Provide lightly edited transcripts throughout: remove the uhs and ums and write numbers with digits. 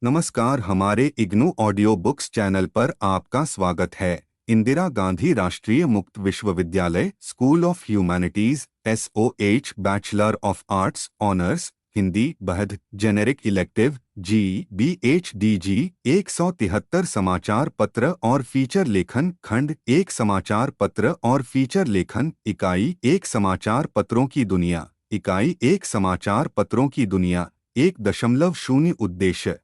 नमस्कार, हमारे IGNOU audio books channel पर आपका स्वागत है। Indira Gandhi Rashtriya Mukt Vishwavidyalaya school of humanities SOH bachelor of arts honours Hindi बहद जेनेरिक इलेक्टिव GBHDG 173 समाचार पत्र और फीचर लेखन खंड 1 समाचार पत्र और फीचर लेखन इकाई 1 समाचार पत्रों की दुनिया इकाई 1 समाचार पत्रों की दुनिया 1.0 उद्देश्य।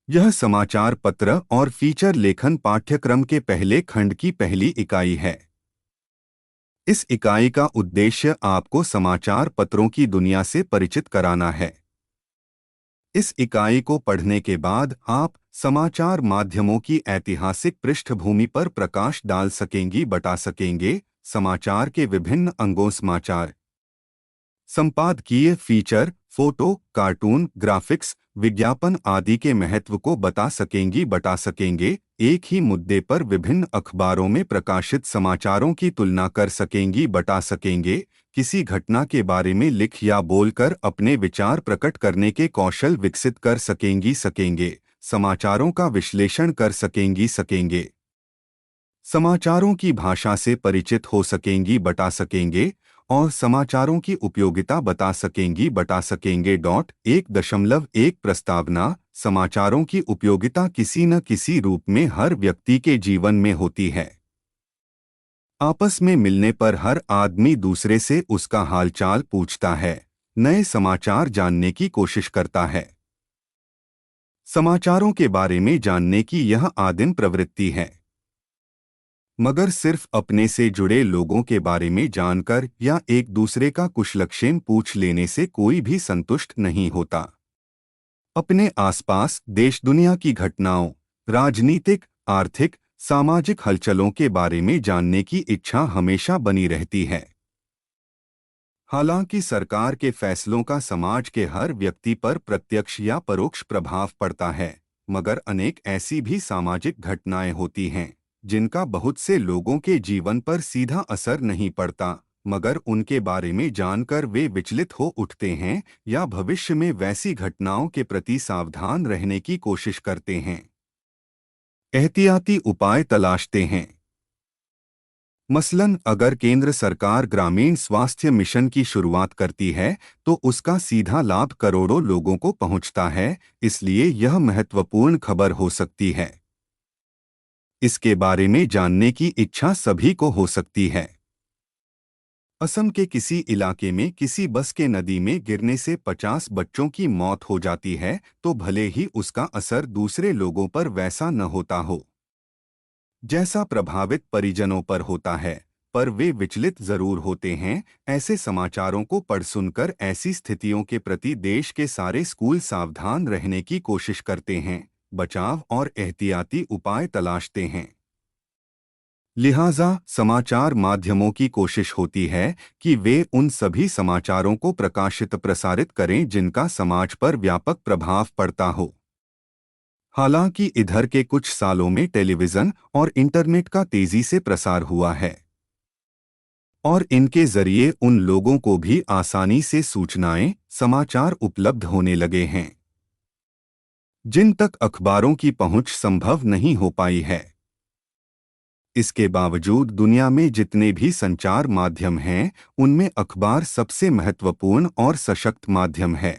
यह समाचार पत्र और फीचर लेखन पाठ्यक्रम के पहले खंड की पहली इकाई है। इस इकाई का उद्देश्य आपको समाचार पत्रों की दुनिया से परिचित कराना है। इस इकाई को पढ़ने के बाद आप समाचार माध्यमों की ऐतिहासिक पृष्ठभूमि पर प्रकाश डाल बता सकेंगे। समाचार के विभिन्न अंगों समाचार संपादकीय फीचर, फोटो, कार्टून, ग्राफिक्स, विज्ञापन आदि के महत्व को बता सकेंगे। एक ही मुद्दे पर विभिन्न अखबारों में प्रकाशित समाचारों की तुलना कर बता सकेंगे। किसी घटना के बारे में लिख या बोलकर अपने विचार प्रकट करने के कौशल विकसित कर सकेंगे। समाचारों का विश्लेषण कर सकेंगे। समाचारों की भाषा से परिचित हो बता सकेंगे और समाचारों की उपयोगिता बता सकेंगे। 1.1 प्रस्तावना। समाचारों की उपयोगिता किसी न किसी रूप में हर व्यक्ति के जीवन में होती है। आपस में मिलने पर हर आदमी दूसरे से उसका हालचाल पूछता है, नए समाचार जानने की कोशिश करता है। समाचारों के बारे में जानने की यह आदिम प्रवृत्ति है, मगर सिर्फ अपने से जुड़े लोगों के बारे में जानकर या एक दूसरे का कुशलक्षेम पूछ लेने से कोई भी संतुष्ट नहीं होता। अपने आसपास देश दुनिया की घटनाओं, राजनीतिक, आर्थिक, सामाजिक हलचलों के बारे में जानने की इच्छा हमेशा बनी रहती है। हालांकि सरकार के फैसलों का समाज के हर व्यक्ति पर प्रत्यक्ष या परोक्ष प्रभाव पड़ता है, मगर अनेक ऐसी भी सामाजिक घटनाएं होती हैं जिनका बहुत से लोगों के जीवन पर सीधा असर नहीं पड़ता, मगर उनके बारे में जानकर वे विचलित हो उठते हैं या भविष्य में वैसी घटनाओं के प्रति सावधान रहने की कोशिश करते हैं, एहतियाती उपाय तलाशते हैं। मसलन अगर केंद्र सरकार ग्रामीण स्वास्थ्य मिशन की शुरुआत करती है तो उसका सीधा लाभ करोड़ों लोगों को पहुंचता है, इसलिए यह महत्वपूर्ण खबर हो सकती है। इसके बारे में जानने की इच्छा सभी को हो सकती है। असम के किसी इलाके में किसी बस के नदी में गिरने से 50 बच्चों की मौत हो जाती है तो भले ही उसका असर दूसरे लोगों पर वैसा न होता हो जैसा प्रभावित परिजनों पर होता है, पर वे विचलित जरूर होते हैं। ऐसे समाचारों को पढ़ सुनकर ऐसी स्थितियों के प्रति देश के सारे स्कूल सावधान रहने की कोशिश करते हैं, बचाव और एहतियाती उपाय तलाशते हैं। लिहाजा समाचार माध्यमों की कोशिश होती है कि वे उन सभी समाचारों को प्रसारित करें जिनका समाज पर व्यापक प्रभाव पड़ता हो। हालांकि इधर के कुछ सालों में टेलीविज़न और इंटरनेट का तेजी से प्रसार हुआ है और इनके जरिए उन लोगों को भी आसानी से सूचनाएं, समाचार उपलब्ध होने लगे हैं जिन तक अखबारों की पहुंच संभव नहीं हो पाई है। इसके बावजूद दुनिया में जितने भी संचार माध्यम हैं, उनमें अखबार सबसे महत्वपूर्ण और सशक्त माध्यम है,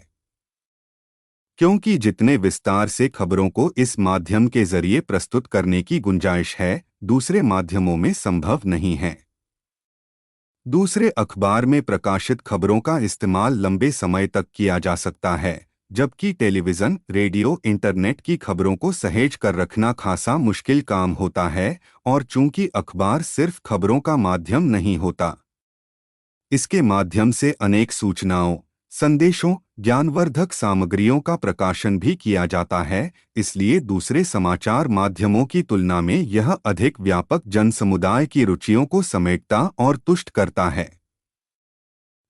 क्योंकि जितने विस्तार से खबरों को इस माध्यम के जरिए प्रस्तुत करने की गुंजाइश है, दूसरे माध्यमों में संभव नहीं है। दूसरे अखबार में प्रकाशित खबरों का इस्तेमाल लंबे समय तक किया जा सकता है, जबकि टेलीविज़न, रेडियो, इंटरनेट की खबरों को सहेज कर रखना खासा मुश्किल काम होता है। और चूंकि अखबार सिर्फ खबरों का माध्यम नहीं होता, इसके माध्यम से अनेक सूचनाओं, संदेशों, ज्ञानवर्धक सामग्रियों का प्रकाशन भी किया जाता है, इसलिए दूसरे समाचार माध्यमों की तुलना में यह अधिक व्यापक जनसमुदाय की रुचियों को समेटता और तुष्ट करता है।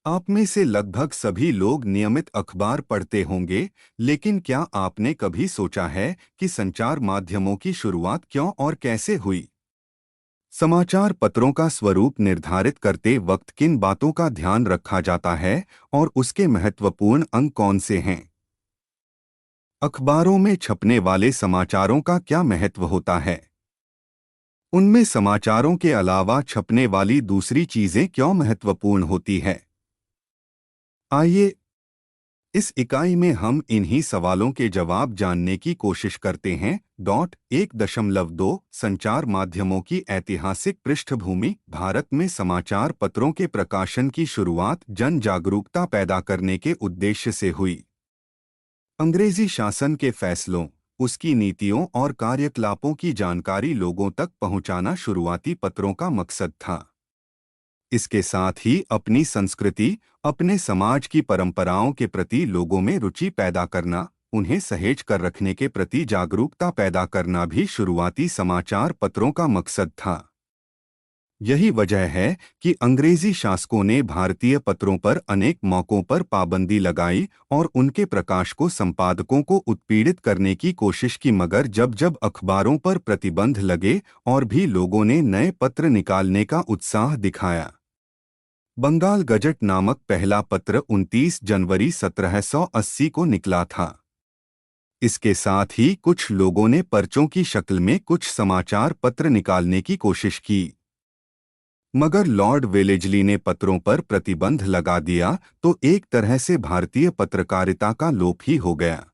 आप में से लगभग सभी लोग नियमित अखबार पढ़ते होंगे, लेकिन क्या आपने कभी सोचा है कि संचार माध्यमों की शुरुआत क्यों और कैसे हुई? समाचार पत्रों का स्वरूप निर्धारित करते वक्त किन बातों का ध्यान रखा जाता है और उसके महत्वपूर्ण अंग कौन से हैं? अखबारों में छपने वाले समाचारों का क्या महत्व होता है? उनमें समाचारों के अलावा छपने वाली दूसरी चीजें क्यों महत्वपूर्ण होती है? आइए इस इकाई में हम इन्हीं सवालों के जवाब जानने की कोशिश करते हैं। 1.2 संचार माध्यमों की ऐतिहासिक पृष्ठभूमि। भारत में समाचार पत्रों के प्रकाशन की शुरुआत जन जागरूकता पैदा करने के उद्देश्य से हुई। अंग्रेजी शासन के फैसलों, उसकी नीतियों और कार्यकलापों की जानकारी लोगों तक पहुंचाना शुरुआती पत्रों का मकसद था। इसके साथ ही अपनी संस्कृति, अपने समाज की परंपराओं के प्रति लोगों में रुचि पैदा करना, उन्हें सहेज कर रखने के प्रति जागरूकता पैदा करना भी शुरुआती समाचार पत्रों का मकसद था। यही वजह है कि अंग्रेजी शासकों ने भारतीय पत्रों पर अनेक मौकों पर पाबंदी लगाई और उनके प्रकाश को संपादकों को उत्पीड़ित करने की कोशिश की, मगर जब जब अखबारों पर प्रतिबंध लगे और भी लोगों ने नए पत्र निकालने का उत्साह दिखाया। बंगाल गजट नामक पहला पत्र 29 जनवरी 1780 को निकला था। इसके साथ ही कुछ लोगों ने पर्चों की शक्ल में कुछ समाचार पत्र निकालने की कोशिश की, मगर लॉर्ड वेलेजली ने पत्रों पर प्रतिबंध लगा दिया तो एक तरह से भारतीय पत्रकारिता का लोप ही हो गया।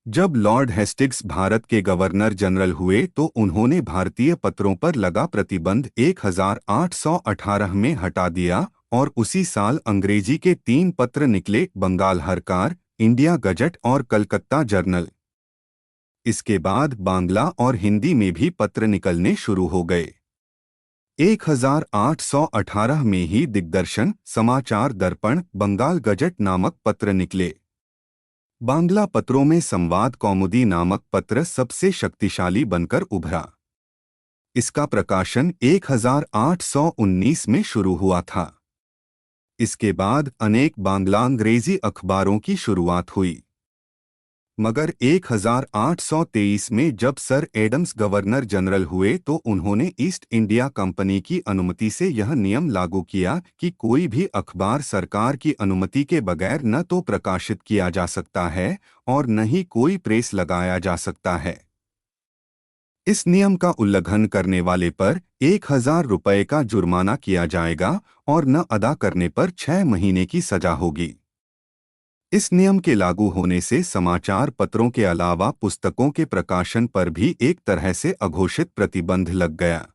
जब लॉर्ड हेस्टिंग्स भारत के गवर्नर जनरल हुए तो उन्होंने भारतीय पत्रों पर लगा प्रतिबंध 1818 में हटा दिया और उसी साल अंग्रेजी के 3 पत्र निकले, बंगाल हरकार, इंडिया गजट और कलकत्ता जर्नल। इसके बाद बांग्ला और हिंदी में भी पत्र निकलने शुरू हो गए। 1818 में ही दिग्दर्शन, समाचार दर्पण, बंगाल गजट नामक पत्र निकले। बांग्ला पत्रों में संवाद कौमुदी नामक पत्र सबसे शक्तिशाली बनकर उभरा। इसका प्रकाशन 1819 में शुरू हुआ था। इसके बाद अनेक बांग्ला अंग्रेजी अखबारों की शुरुआत हुई, मगर 1823 में जब सर एडम्स गवर्नर जनरल हुए तो उन्होंने ईस्ट इंडिया कंपनी की अनुमति से यह नियम लागू किया कि कोई भी अखबार सरकार की अनुमति के बगैर न तो प्रकाशित किया जा सकता है और न ही कोई प्रेस लगाया जा सकता है। इस नियम का उल्लंघन करने वाले पर 1000 रुपये का जुर्माना किया जाएगा और न अदा करने पर 6 महीने की सजा होगी। इस नियम के लागू होने से समाचार पत्रों के अलावा पुस्तकों के प्रकाशन पर भी एक तरह से अघोषित प्रतिबंध लग गया।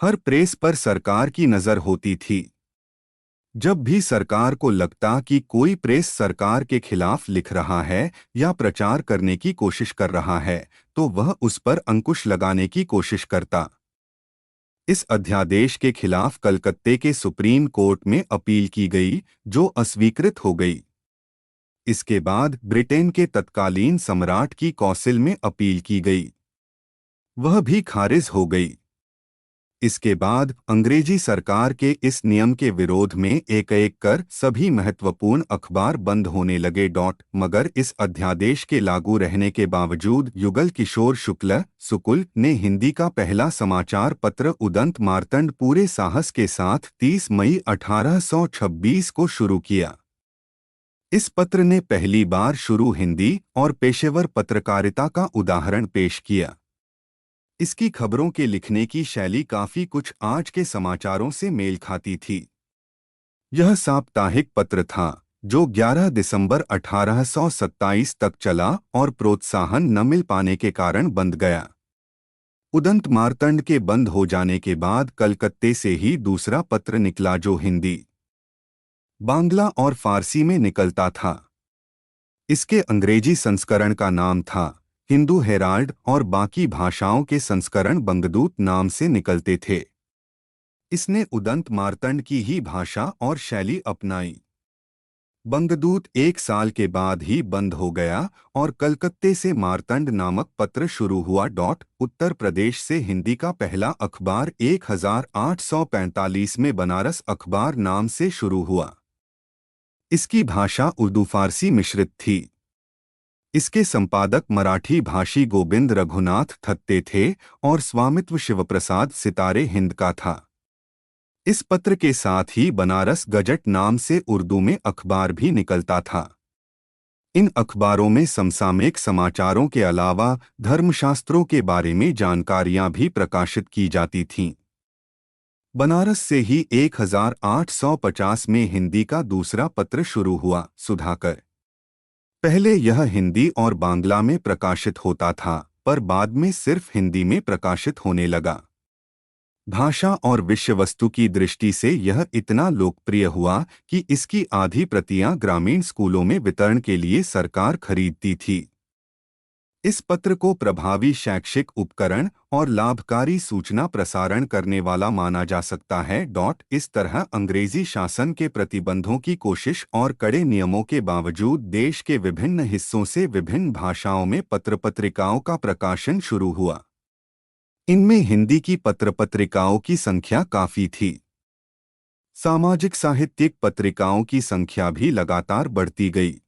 हर प्रेस पर सरकार की नजर होती थी। जब भी सरकार को लगता कि कोई प्रेस सरकार के खिलाफ लिख रहा है या प्रचार करने की कोशिश कर रहा है तो वह उस पर अंकुश लगाने की कोशिश करता। इस अध्यादेश के खिलाफ कलकत्ते के सुप्रीम कोर्ट में अपील की गई, जो अस्वीकृत हो गई। इसके बाद ब्रिटेन के तत्कालीन सम्राट की कौंसिल में अपील की गई, वह भी खारिज हो गई। इसके बाद अंग्रेजी सरकार के इस नियम के विरोध में एक एक कर सभी महत्वपूर्ण अखबार बंद होने लगे। मगर इस अध्यादेश के लागू रहने के बावजूद युगल किशोर शुक्ल सुकुल ने हिंदी का पहला समाचार पत्र उदंत मार्तंड पूरे साहस के साथ 30 मई 1826 को शुरू किया। इस पत्र ने पहली बार शुरू हिंदी और पेशेवर पत्रकारिता का उदाहरण पेश किया। इसकी खबरों के लिखने की शैली काफी कुछ आज के समाचारों से मेल खाती थी। यह साप्ताहिक पत्र था जो 11 दिसंबर 1827 तक चला और प्रोत्साहन न मिल पाने के कारण बंद गया। उदंत मार्तंड के बंद हो जाने के बाद कलकत्ते से ही दूसरा पत्र निकला जो हिंदी, बांग्ला और फारसी में निकलता था। इसके अंग्रेजी संस्करण का नाम था हिंदू हेराल्ड और बाकी भाषाओं के संस्करण बंगदूत नाम से निकलते थे। इसने उदंत मार्तंड की ही भाषा और शैली अपनाई। बंगदूत 1 साल के बाद ही बंद हो गया और कलकत्ते से मार्तंड नामक पत्र शुरू हुआ। उत्तर प्रदेश से हिंदी का पहला अखबार 1845 में बनारस अखबार नाम से शुरू हुआ। इसकी भाषा उर्दू फारसी मिश्रित थी। इसके संपादक मराठी भाषी गोविंद रघुनाथ थत्ते थे और स्वामित्व शिवप्रसाद सितारे हिंद का था। इस पत्र के साथ ही बनारस गजट नाम से उर्दू में अखबार भी निकलता था। इन अखबारों में समसामयिक समाचारों के अलावा धर्मशास्त्रों के बारे में जानकारियां भी प्रकाशित की जाती थीं। बनारस से ही 1850 में हिंदी का दूसरा पत्र शुरू हुआ, सुधाकर। पहले यह हिंदी और बांग्ला में प्रकाशित होता था, पर बाद में सिर्फ हिंदी में प्रकाशित होने लगा। भाषा और विषय वस्तु की दृष्टि से यह इतना लोकप्रिय हुआ कि इसकी आधी प्रतियां ग्रामीण स्कूलों में वितरण के लिए सरकार खरीदती थी। इस पत्र को प्रभावी शैक्षिक उपकरण और लाभकारी सूचना प्रसारण करने वाला माना जा सकता है। इस तरह अंग्रेजी शासन के प्रतिबंधों की कोशिश और कड़े नियमों के बावजूद देश के विभिन्न हिस्सों से विभिन्न भाषाओं में पत्र-पत्रिकाओं का प्रकाशन शुरू हुआ। इनमें हिंदी की पत्र-पत्रिकाओं की संख्या काफी थी। सामाजिक साहित्यिक पत्रिकाओं की संख्या भी लगातार बढ़ती गई।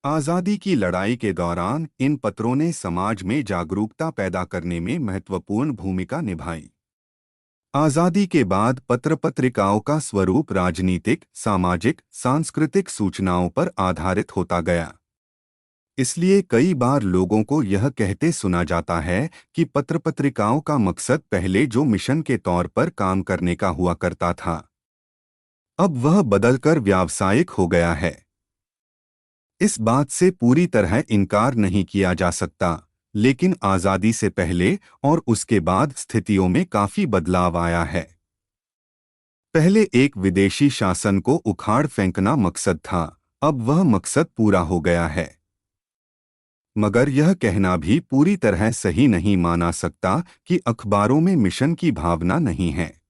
आज़ादी की लड़ाई के दौरान इन पत्रों ने समाज में जागरूकता पैदा करने में महत्वपूर्ण भूमिका निभाई। आज़ादी के बाद पत्र-पत्रिकाओं का स्वरूप राजनीतिक, सामाजिक, सांस्कृतिक सूचनाओं पर आधारित होता गया। इसलिए कई बार लोगों को यह कहते सुना जाता है कि पत्र-पत्रिकाओं का मकसद पहले जो मिशन के तौर पर काम करने का हुआ करता था, अब वह बदलकर व्यावसायिक हो गया है। इस बात से पूरी तरह इनकार नहीं किया जा सकता, लेकिन आज़ादी से पहले और उसके बाद स्थितियों में काफी बदलाव आया है। पहले एक विदेशी शासन को उखाड़ फेंकना मकसद था, अब वह मकसद पूरा हो गया है। मगर यह कहना भी पूरी तरह सही नहीं माना सकता कि अखबारों में मिशन की भावना नहीं है।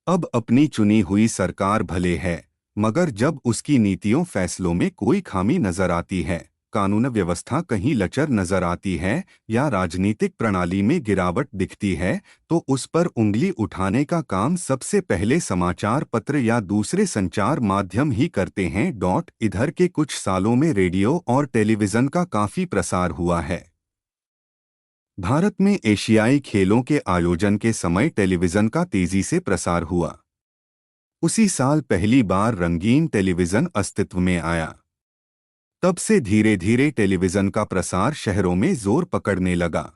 अब अपनी चुनी हुई सरकार भले है, मगर जब उसकी नीतियों फैसलों में कोई खामी नजर आती है, कानून व्यवस्था कहीं लचर नजर आती है या राजनीतिक प्रणाली में गिरावट दिखती है, तो उस पर उंगली उठाने का काम सबसे पहले समाचार पत्र या दूसरे संचार माध्यम ही करते हैं। इधर के कुछ सालों में रेडियो और टेलीविजन का काफी प्रसार हुआ है। भारत में एशियाई खेलों के आयोजन के समय टेलीविजन का तेजी से प्रसार हुआ। उसी साल पहली बार रंगीन टेलीविजन अस्तित्व में आया। तब से धीरे धीरे टेलीविजन का प्रसार शहरों में जोर पकड़ने लगा।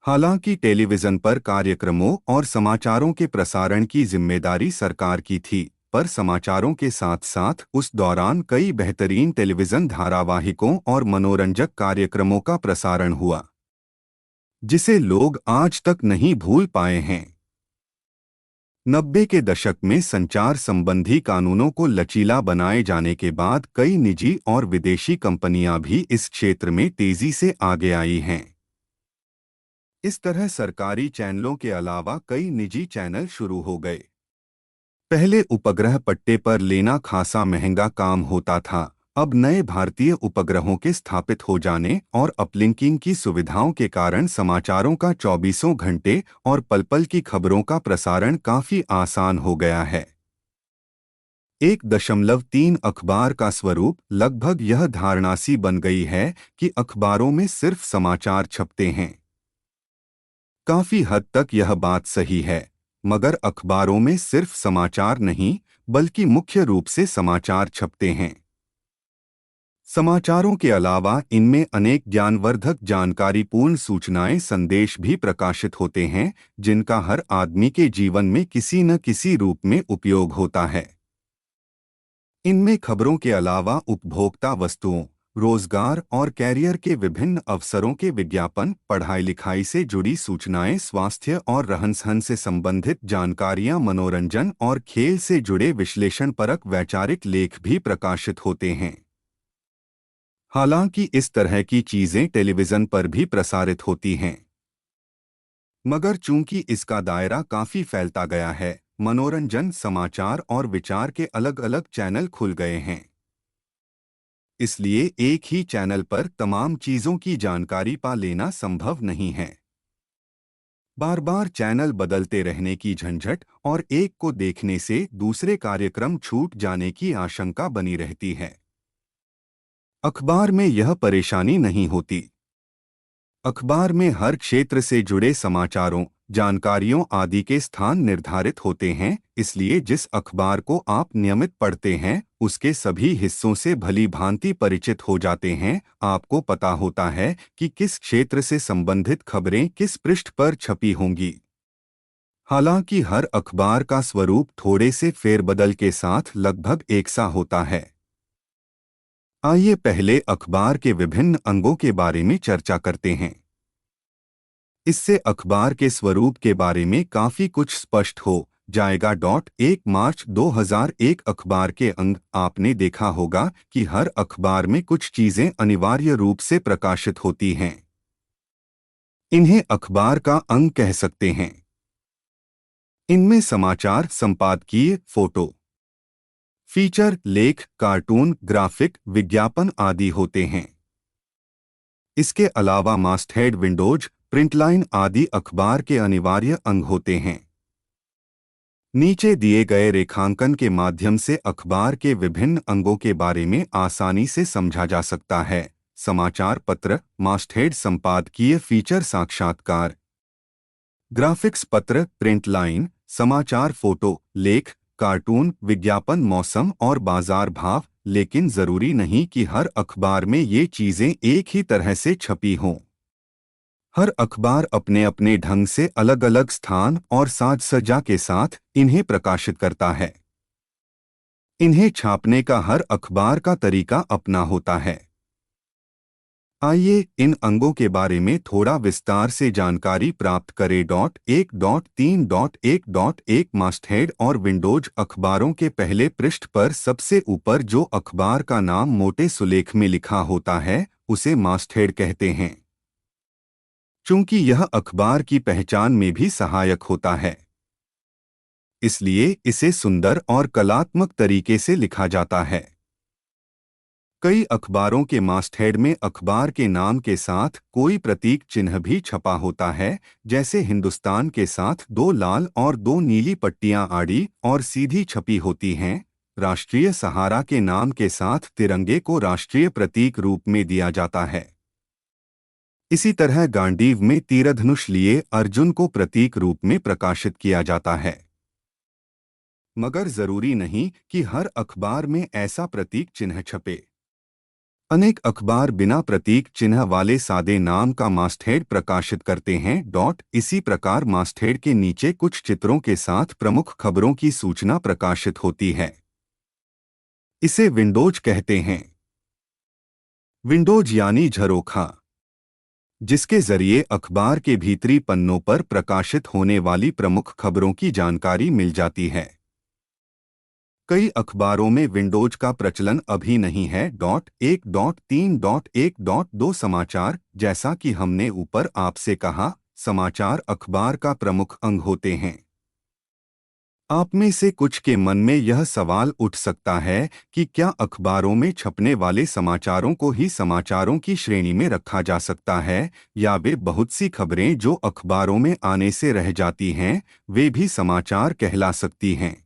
हालांकि टेलीविजन पर कार्यक्रमों और समाचारों के प्रसारण की जिम्मेदारी सरकार की थी, पर समाचारों के साथ साथ उस दौरान कई बेहतरीन टेलीविजन धारावाहिकों और मनोरंजक कार्यक्रमों का प्रसारण हुआ, जिसे लोग आज तक नहीं भूल पाए हैं। 90 के दशक में संचार संबंधी कानूनों को लचीला बनाए जाने के बाद कई निजी और विदेशी कंपनियां भी इस क्षेत्र में तेजी से आगे आई हैं। इस तरह सरकारी चैनलों के अलावा कई निजी चैनल शुरू हो गए। पहले उपग्रह पट्टे पर लेना खासा महंगा काम होता था, अब नए भारतीय उपग्रहों के स्थापित हो जाने और अपलिंकिंग की सुविधाओं के कारण समाचारों का 24 घंटे और पल-पल की खबरों का प्रसारण काफी आसान हो गया है। 1.3 अखबार का स्वरूप लगभग यह धारणा सी बन गई है कि अखबारों में सिर्फ समाचार छपते हैं। काफी हद तक यह बात सही है, मगर अखबारों में सिर्फ समाचार नहीं, बल्कि मुख्य रूप से समाचार छपते हैं। समाचारों के अलावा इनमें अनेक ज्ञानवर्धक जानकारीपूर्ण सूचनाएं संदेश भी प्रकाशित होते हैं, जिनका हर आदमी के जीवन में किसी न किसी रूप में उपयोग होता है। इनमें खबरों के अलावा उपभोक्ता वस्तुओं, रोजगार और कैरियर के विभिन्न अवसरों के विज्ञापन, पढ़ाई लिखाई से जुड़ी सूचनाएं, स्वास्थ्य और रहन-सहन से संबंधित जानकारियां, मनोरंजन और खेल से जुड़े विश्लेषणपरक वैचारिक लेख भी प्रकाशित होते हैं। हालांकि इस तरह की चीजें टेलीविजन पर भी प्रसारित होती हैं, मगर चूंकि इसका दायरा काफी फैलता गया है, मनोरंजन, समाचार और विचार के अलग-अलग चैनल खुल गए हैं। इसलिए एक ही चैनल पर तमाम चीजों की जानकारी पा लेना संभव नहीं है। बार बार चैनल बदलते रहने की झंझट और एक को देखने से दूसरे कार्यक्रम छूट जाने की आशंका बनी रहती है। अखबार में यह परेशानी नहीं होती। अखबार में हर क्षेत्र से जुड़े समाचारों, जानकारियों आदि के स्थान निर्धारित होते हैं, इसलिए जिस अखबार को आप नियमित पढ़ते हैं उसके सभी हिस्सों से भली भांति परिचित हो जाते हैं। आपको पता होता है कि किस क्षेत्र से संबंधित खबरें किस पृष्ठ पर छपी होंगी। हालांकि हर अखबार का स्वरूप थोड़े से फेरबदल के साथ लगभग एक सा होता है। आइए पहले अखबार के विभिन्न अंगों के बारे में चर्चा करते हैं। इससे अखबार के स्वरूप के बारे में काफी कुछ स्पष्ट हो जाएगा। 1 मार्च 2001 अखबार के अंग। आपने देखा होगा कि हर अखबार में कुछ चीजें अनिवार्य रूप से प्रकाशित होती हैं। इन्हें अखबार का अंग कह सकते हैं। इनमें समाचार, संपादकीय, फोटो, फीचर, लेख, कार्टून, ग्राफिक, विज्ञापन आदि होते हैं। इसके अलावा मास्टहेड, विंडोज, प्रिंटलाइन आदि अखबार के अनिवार्य अंग होते हैं। नीचे दिए गए रेखांकन के माध्यम से अखबार के विभिन्न अंगों के बारे में आसानी से समझा जा सकता है। समाचार पत्र, मास्टहेड, संपादकीय, फीचर, साक्षात्कार, ग्राफिक्स पत्र, प्रिंट लाइन, समाचार, फोटो, लेख, कार्टून, विज्ञापन, मौसम और बाजार भाव। लेकिन जरूरी नहीं कि हर अखबार में ये चीजें एक ही तरह से छपी हों। हर अखबार अपने अपने ढंग से अलग अलग स्थान और साज सज्जा के साथ इन्हें प्रकाशित करता है। इन्हें छापने का हर अखबार का तरीका अपना होता है। आइए इन अंगों के बारे में थोड़ा विस्तार से जानकारी प्राप्त करें। 1.3.1.1 मास्टहेड और विंडोज अखबारों के पहले पृष्ठ पर सबसे ऊपर जो अखबार का नाम मोटे सुलेख में लिखा होता है उसे मास्टहेड कहते हैं, चूंकि यह अखबार की पहचान में भी सहायक होता है, इसलिए इसे सुंदर और कलात्मक तरीके से लिखा जाता है। कई अखबारों के मास्टहेड में अखबार के नाम के साथ कोई प्रतीक चिन्ह भी छपा होता है, जैसे हिंदुस्तान के साथ 2 लाल और 2 नीली पट्टियां आड़ी और सीधी छपी होती हैं। राष्ट्रीय सहारा के नाम के साथ तिरंगे को राष्ट्रीय प्रतीक रूप में दिया जाता है। इसी तरह गांडीव में तीरधनुष लिए अर्जुन को प्रतीक रूप में प्रकाशित किया जाता है। मगर जरूरी नहीं कि हर अखबार में ऐसा प्रतीक चिन्ह छपे। अनेक अखबार बिना प्रतीक चिन्ह वाले सादे नाम का मास्टहेड प्रकाशित करते हैं। इसी प्रकार मास्टहेड के नीचे कुछ चित्रों के साथ प्रमुख खबरों की सूचना प्रकाशित होती है। इसे विंडोज कहते हैं। विंडोज यानी झरोखा, जिसके जरिए अखबार के भीतरी पन्नों पर प्रकाशित होने वाली प्रमुख खबरों की जानकारी मिल जाती है। कई अखबारों में विंडोज का प्रचलन अभी नहीं है। 1.3.1.2 समाचार। जैसा कि हमने ऊपर आपसे कहा, समाचार अखबार का प्रमुख अंग होते हैं। आप में से कुछ के मन में यह सवाल उठ सकता है कि क्या अखबारों में छपने वाले समाचारों को ही समाचारों की श्रेणी में रखा जा सकता है, या वे बहुत सी खबरें जो अखबारों में आने से रह जाती हैं वे भी समाचार कहला सकती हैं।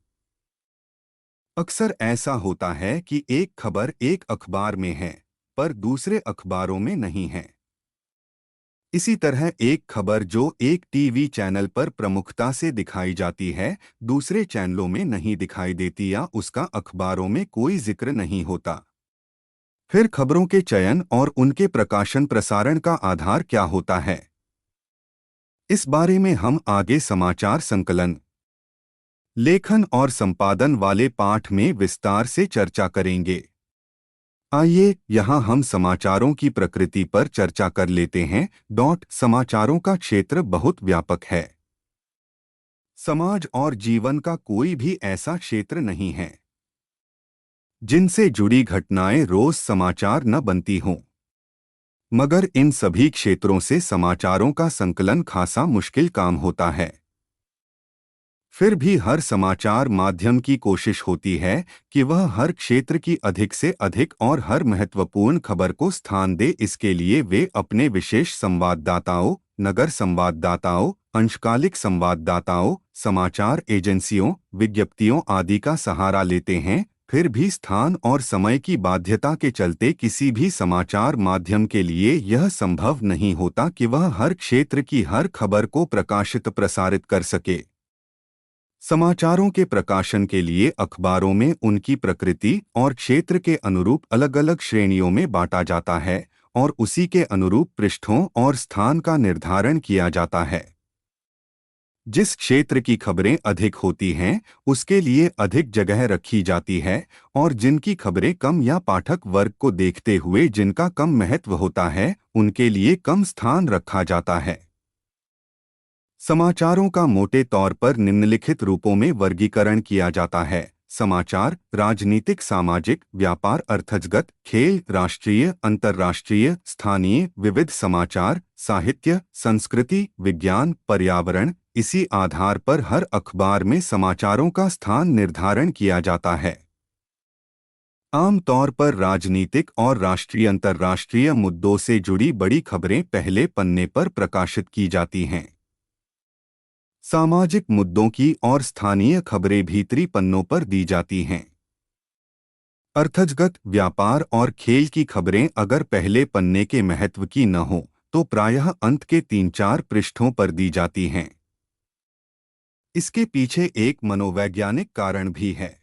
अक्सर ऐसा होता है कि एक खबर एक अखबार में है पर दूसरे अखबारों में नहीं है। इसी तरह एक खबर जो एक टीवी चैनल पर प्रमुखता से दिखाई जाती है दूसरे चैनलों में नहीं दिखाई देती या उसका अखबारों में कोई जिक्र नहीं होता। फिर खबरों के चयन और उनके प्रकाशन प्रसारण का आधार क्या होता है, इस बारे में हम आगे समाचार संकलन, लेखन और संपादन वाले पाठ में विस्तार से चर्चा करेंगे। आइए यहाँ हम समाचारों की प्रकृति पर चर्चा कर लेते हैं। समाचारों का क्षेत्र बहुत व्यापक है। समाज और जीवन का कोई भी ऐसा क्षेत्र नहीं है जिनसे जुड़ी घटनाएं रोज समाचार न बनती हों। मगर इन सभी क्षेत्रों से समाचारों का संकलन खासा मुश्किल काम होता है। फिर भी हर समाचार माध्यम की कोशिश होती है कि वह हर क्षेत्र की अधिक से अधिक और हर महत्वपूर्ण खबर को स्थान दे। इसके लिए वे अपने विशेष संवाददाताओं, नगर संवाददाताओं, अंशकालिक संवाददाताओं, समाचार एजेंसियों, विज्ञप्तियों आदि का सहारा लेते हैं फिर भी स्थान और समय की बाध्यता के चलते किसी भी समाचार माध्यम के लिए यह संभव नहीं होता कि वह हर क्षेत्र की हर खबर को प्रकाशित प्रसारित कर सके। समाचारों के प्रकाशन के लिए अखबारों में उनकी प्रकृति और क्षेत्र के अनुरूप अलग-अलग श्रेणियों में बांटा जाता है और उसी के अनुरूप पृष्ठों और स्थान का निर्धारण किया जाता है। जिस क्षेत्र की खबरें अधिक होती हैं, उसके लिए अधिक जगह रखी जाती है और जिनकी खबरें कम या पाठक वर्ग को देखते हुए जिनका कम महत्व होता है, उनके लिए कम स्थान रखा जाता है। समाचारों का मोटे तौर पर निम्नलिखित रूपों में वर्गीकरण किया जाता है। समाचार राजनीतिक, सामाजिक, व्यापार, अर्थजगत, खेल, राष्ट्रीय, अंतर्राष्ट्रीय, स्थानीय, विविध समाचार, साहित्य, संस्कृति, विज्ञान, पर्यावरण। इसी आधार पर हर अखबार में समाचारों का स्थान निर्धारण किया जाता है। आम तौर पर राजनीतिक और राष्ट्रीय अंतर्राष्ट्रीय मुद्दों से जुड़ी बड़ी खबरें पहले पन्ने पर प्रकाशित की जाती हैं। सामाजिक मुद्दों की और स्थानीय खबरें भीतरी पन्नों पर दी जाती हैं। अर्थजगत, व्यापार और खेल की खबरें अगर पहले पन्ने के महत्व की न हो तो प्रायः अंत के 3-4 पृष्ठों पर दी जाती हैं। इसके पीछे एक मनोवैज्ञानिक कारण भी है।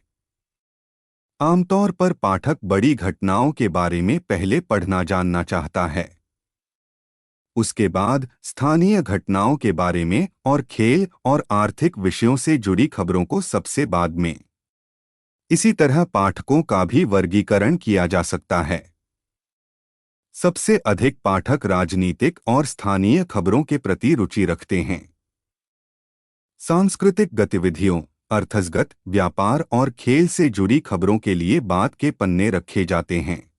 आमतौर पर पाठक बड़ी घटनाओं के बारे में पहले पढ़ना जानना चाहता है, उसके बाद स्थानीय घटनाओं के बारे में और खेल और आर्थिक विषयों से जुड़ी खबरों को सबसे बाद में। इसी तरह पाठकों का भी वर्गीकरण किया जा सकता है। सबसे अधिक पाठक राजनीतिक और स्थानीय खबरों के प्रति रुचि रखते हैं। सांस्कृतिक गतिविधियों, अर्थजगत, व्यापार और खेल से जुड़ी खबरों के लिए बाद के पन्ने रखे जाते हैं।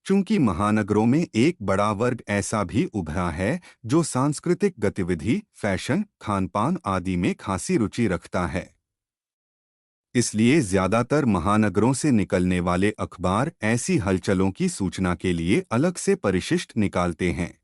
चूंकि महानगरों में एक बड़ा वर्ग ऐसा भी उभरा है जो सांस्कृतिक गतिविधि, फैशन, खानपान आदि में खासी रुचि रखता है, इसलिए ज्यादातर महानगरों से निकलने वाले अखबार ऐसी हलचलों की सूचना के लिए अलग से परिशिष्ट निकालते हैं।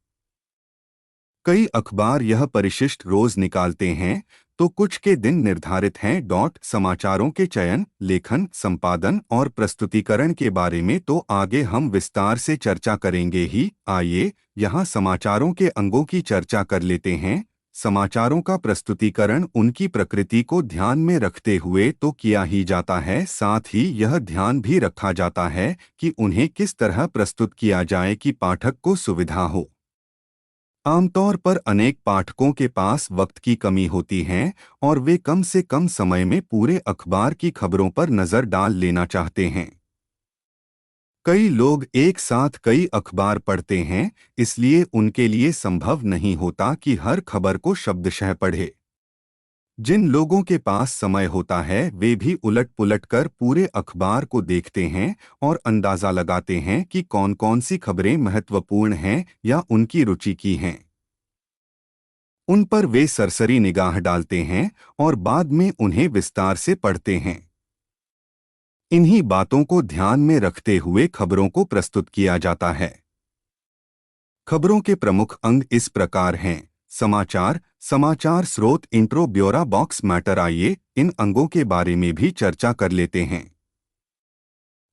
कई अखबार यह परिशिष्ट रोज निकालते हैं, तो कुछ के दिन निर्धारित हैं। समाचारों के चयन, लेखन, संपादन और प्रस्तुतिकरण के बारे में तो आगे हम विस्तार से चर्चा करेंगे ही। आइए यहाँ समाचारों के अंगों की चर्चा कर लेते हैं। समाचारों का प्रस्तुतिकरण उनकी प्रकृति को ध्यान में रखते हुए तो किया ही जाता है, साथ ही यह ध्यान भी रखा जाता है कि उन्हें किस तरह प्रस्तुत किया जाए कि पाठक को सुविधा हो। आमतौर पर अनेक पाठकों के पास वक्त की कमी होती है और वे कम से कम समय में पूरे अखबार की खबरों पर नज़र डाल लेना चाहते हैं। कई लोग एक साथ कई अखबार पढ़ते हैं, इसलिए उनके लिए संभव नहीं होता कि हर खबर को शब्दशः पढ़े। जिन लोगों के पास समय होता है वे भी उलट-पुलट कर पूरे अखबार को देखते हैं और अंदाजा लगाते हैं कि कौन-कौन सी खबरें महत्वपूर्ण हैं या उनकी रुचि की हैं। उन पर वे सरसरी निगाह डालते हैं और बाद में उन्हें विस्तार से पढ़ते हैं। इन्हीं बातों को ध्यान में रखते हुए खबरों को प्रस्तुत किया जाता है। खबरों के प्रमुख अंग इस प्रकार हैं। समाचार, समाचार स्रोत, इंट्रो, ब्योरा, बॉक्स, मैटर। आइए इन अंगों के बारे में भी चर्चा कर लेते हैं।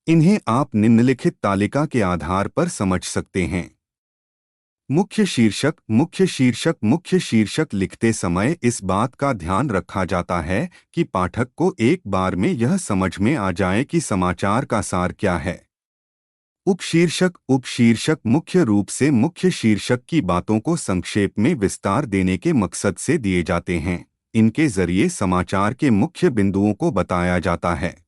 इन्हें आप निम्नलिखित तालिका के आधार पर समझ सकते हैं। मुख्य शीर्षक। मुख्य शीर्षक। मुख्य शीर्षक लिखते समय इस बात का ध्यान रखा जाता है कि पाठक को एक बार में यह समझ में आ जाए कि समाचार का सार क्या है। उपशीर्षक। उपशीर्षक मुख्य रूप से मुख्य शीर्षक की बातों को संक्षेप में विस्तार देने के मकसद से दिए जाते हैं। इनके जरिए समाचार के मुख्य बिंदुओं को बताया जाता है।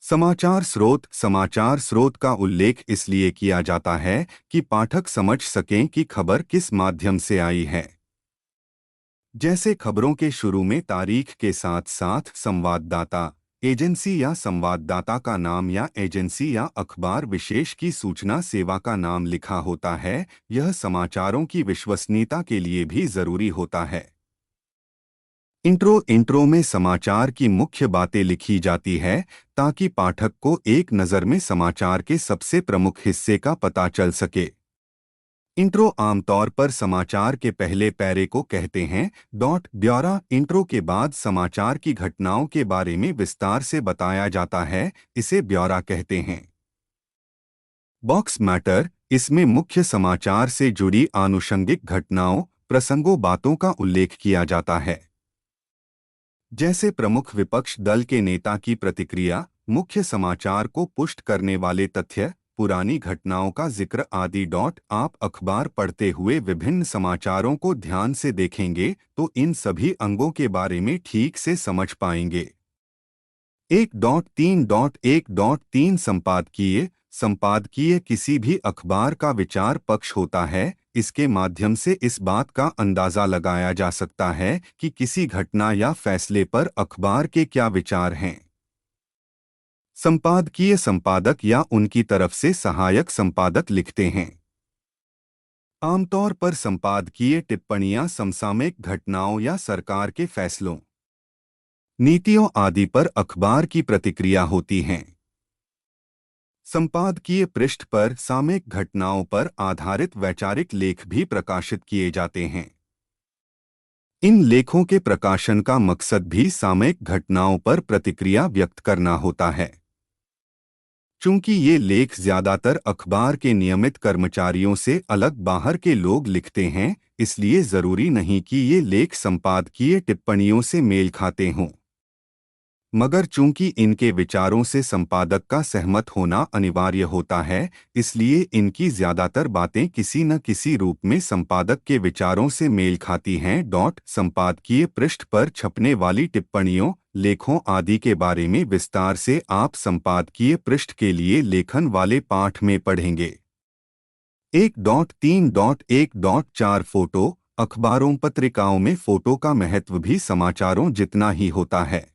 समाचार स्रोत। समाचार स्रोत का उल्लेख इसलिए किया जाता है कि पाठक समझ सकें कि खबर किस माध्यम से आई है। जैसे खबरों के शुरू में तारीख के साथ साथ संवाददाता, एजेंसी या संवाददाता का नाम या एजेंसी या अखबार विशेष की सूचना सेवा का नाम लिखा होता है। यह समाचारों की विश्वसनीयता के लिए भी जरूरी होता है। इंट्रो। इंट्रो में समाचार की मुख्य बातें लिखी जाती है ताकि पाठक को एक नज़र में समाचार के सबसे प्रमुख हिस्से का पता चल सके। इंट्रो आमतौर पर समाचार के पहले पैरे को कहते हैं। ब्यौरा इंट्रो के बाद समाचार की घटनाओं के बारे में विस्तार से बताया जाता है, इसे ब्यौरा कहते हैं। बॉक्स मैटर इसमें मुख्य समाचार से जुड़ी आनुषंगिक घटनाओं, प्रसंगों, बातों का उल्लेख किया जाता है, जैसे प्रमुख विपक्ष दल के नेता की प्रतिक्रिया, मुख्य समाचार को पुष्ट करने वाले तथ्य, पुरानी घटनाओं का जिक्र आदि। आप अखबार पढ़ते हुए विभिन्न समाचारों को ध्यान से देखेंगे तो इन सभी अंगों के बारे में ठीक से समझ पाएंगे। 1.3.1.3 संपादकीय संपादकीय किसी भी अखबार का विचार पक्ष होता है। इसके माध्यम से इस बात का अंदाजा लगाया जा सकता है कि किसी घटना या फैसले पर अखबार के क्या विचार हैं। संपादकीय संपादक या उनकी तरफ से सहायक संपादक लिखते हैं। आमतौर पर संपादकीय टिप्पणियां समसामयिक घटनाओं या सरकार के फैसलों, नीतियों आदि पर अखबार की प्रतिक्रिया होती हैं। संपादकीय पृष्ठ पर सामयिक घटनाओं पर आधारित वैचारिक लेख भी प्रकाशित किए जाते हैं। इन लेखों के प्रकाशन का मकसद भी सामयिक घटनाओं पर प्रतिक्रिया व्यक्त करना होता है। चूंकि ये लेख ज्यादातर अखबार के नियमित कर्मचारियों से अलग बाहर के लोग लिखते हैं, इसलिए जरूरी नहीं कि ये लेख संपादकीय टिप्पणियों से मेल खाते हों। मगर चूंकि इनके विचारों से संपादक का सहमत होना अनिवार्य होता है, इसलिए इनकी ज्यादातर बातें किसी न किसी रूप में संपादक के विचारों से मेल खाती हैं। संपादकीय पृष्ठ पर छपने वाली टिप्पणियों, लेखों आदि के बारे में विस्तार से आप संपादकीय पृष्ठ के लिए लेखन वाले पाठ में पढ़ेंगे। 1.3.1.4 फोटो अखबारों पत्रिकाओं में फोटो का महत्व भी समाचारों जितना ही होता है।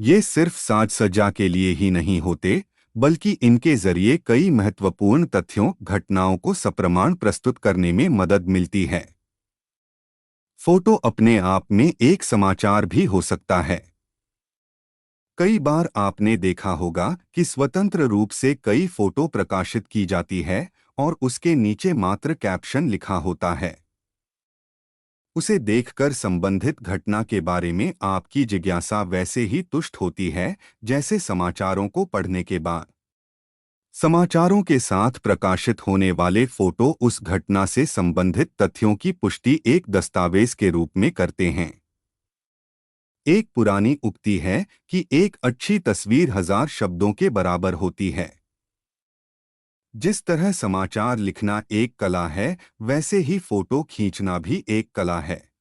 ये सिर्फ साज सज्जा के लिए ही नहीं होते, बल्कि इनके जरिए कई महत्वपूर्ण तथ्यों, घटनाओं को सप्रमाण प्रस्तुत करने में मदद मिलती है। फोटो अपने आप में एक समाचार भी हो सकता है। कई बार आपने देखा होगा कि स्वतंत्र रूप से कई फोटो प्रकाशित की जाती है और उसके नीचे मात्र कैप्शन लिखा होता है। उसे देखकर संबंधित घटना के बारे में आपकी जिज्ञासा वैसे ही तुष्ट होती है जैसे समाचारों को पढ़ने के बाद। समाचारों के साथ प्रकाशित होने वाले फोटो उस घटना से संबंधित तथ्यों की पुष्टि एक दस्तावेज के रूप में करते हैं। एक पुरानी उक्ति है कि एक अच्छी तस्वीर 1000 शब्दों के बराबर होती है। जिस तरह समाचार लिखना एक कला है, वैसे ही फोटो खींचना भी एक कला है।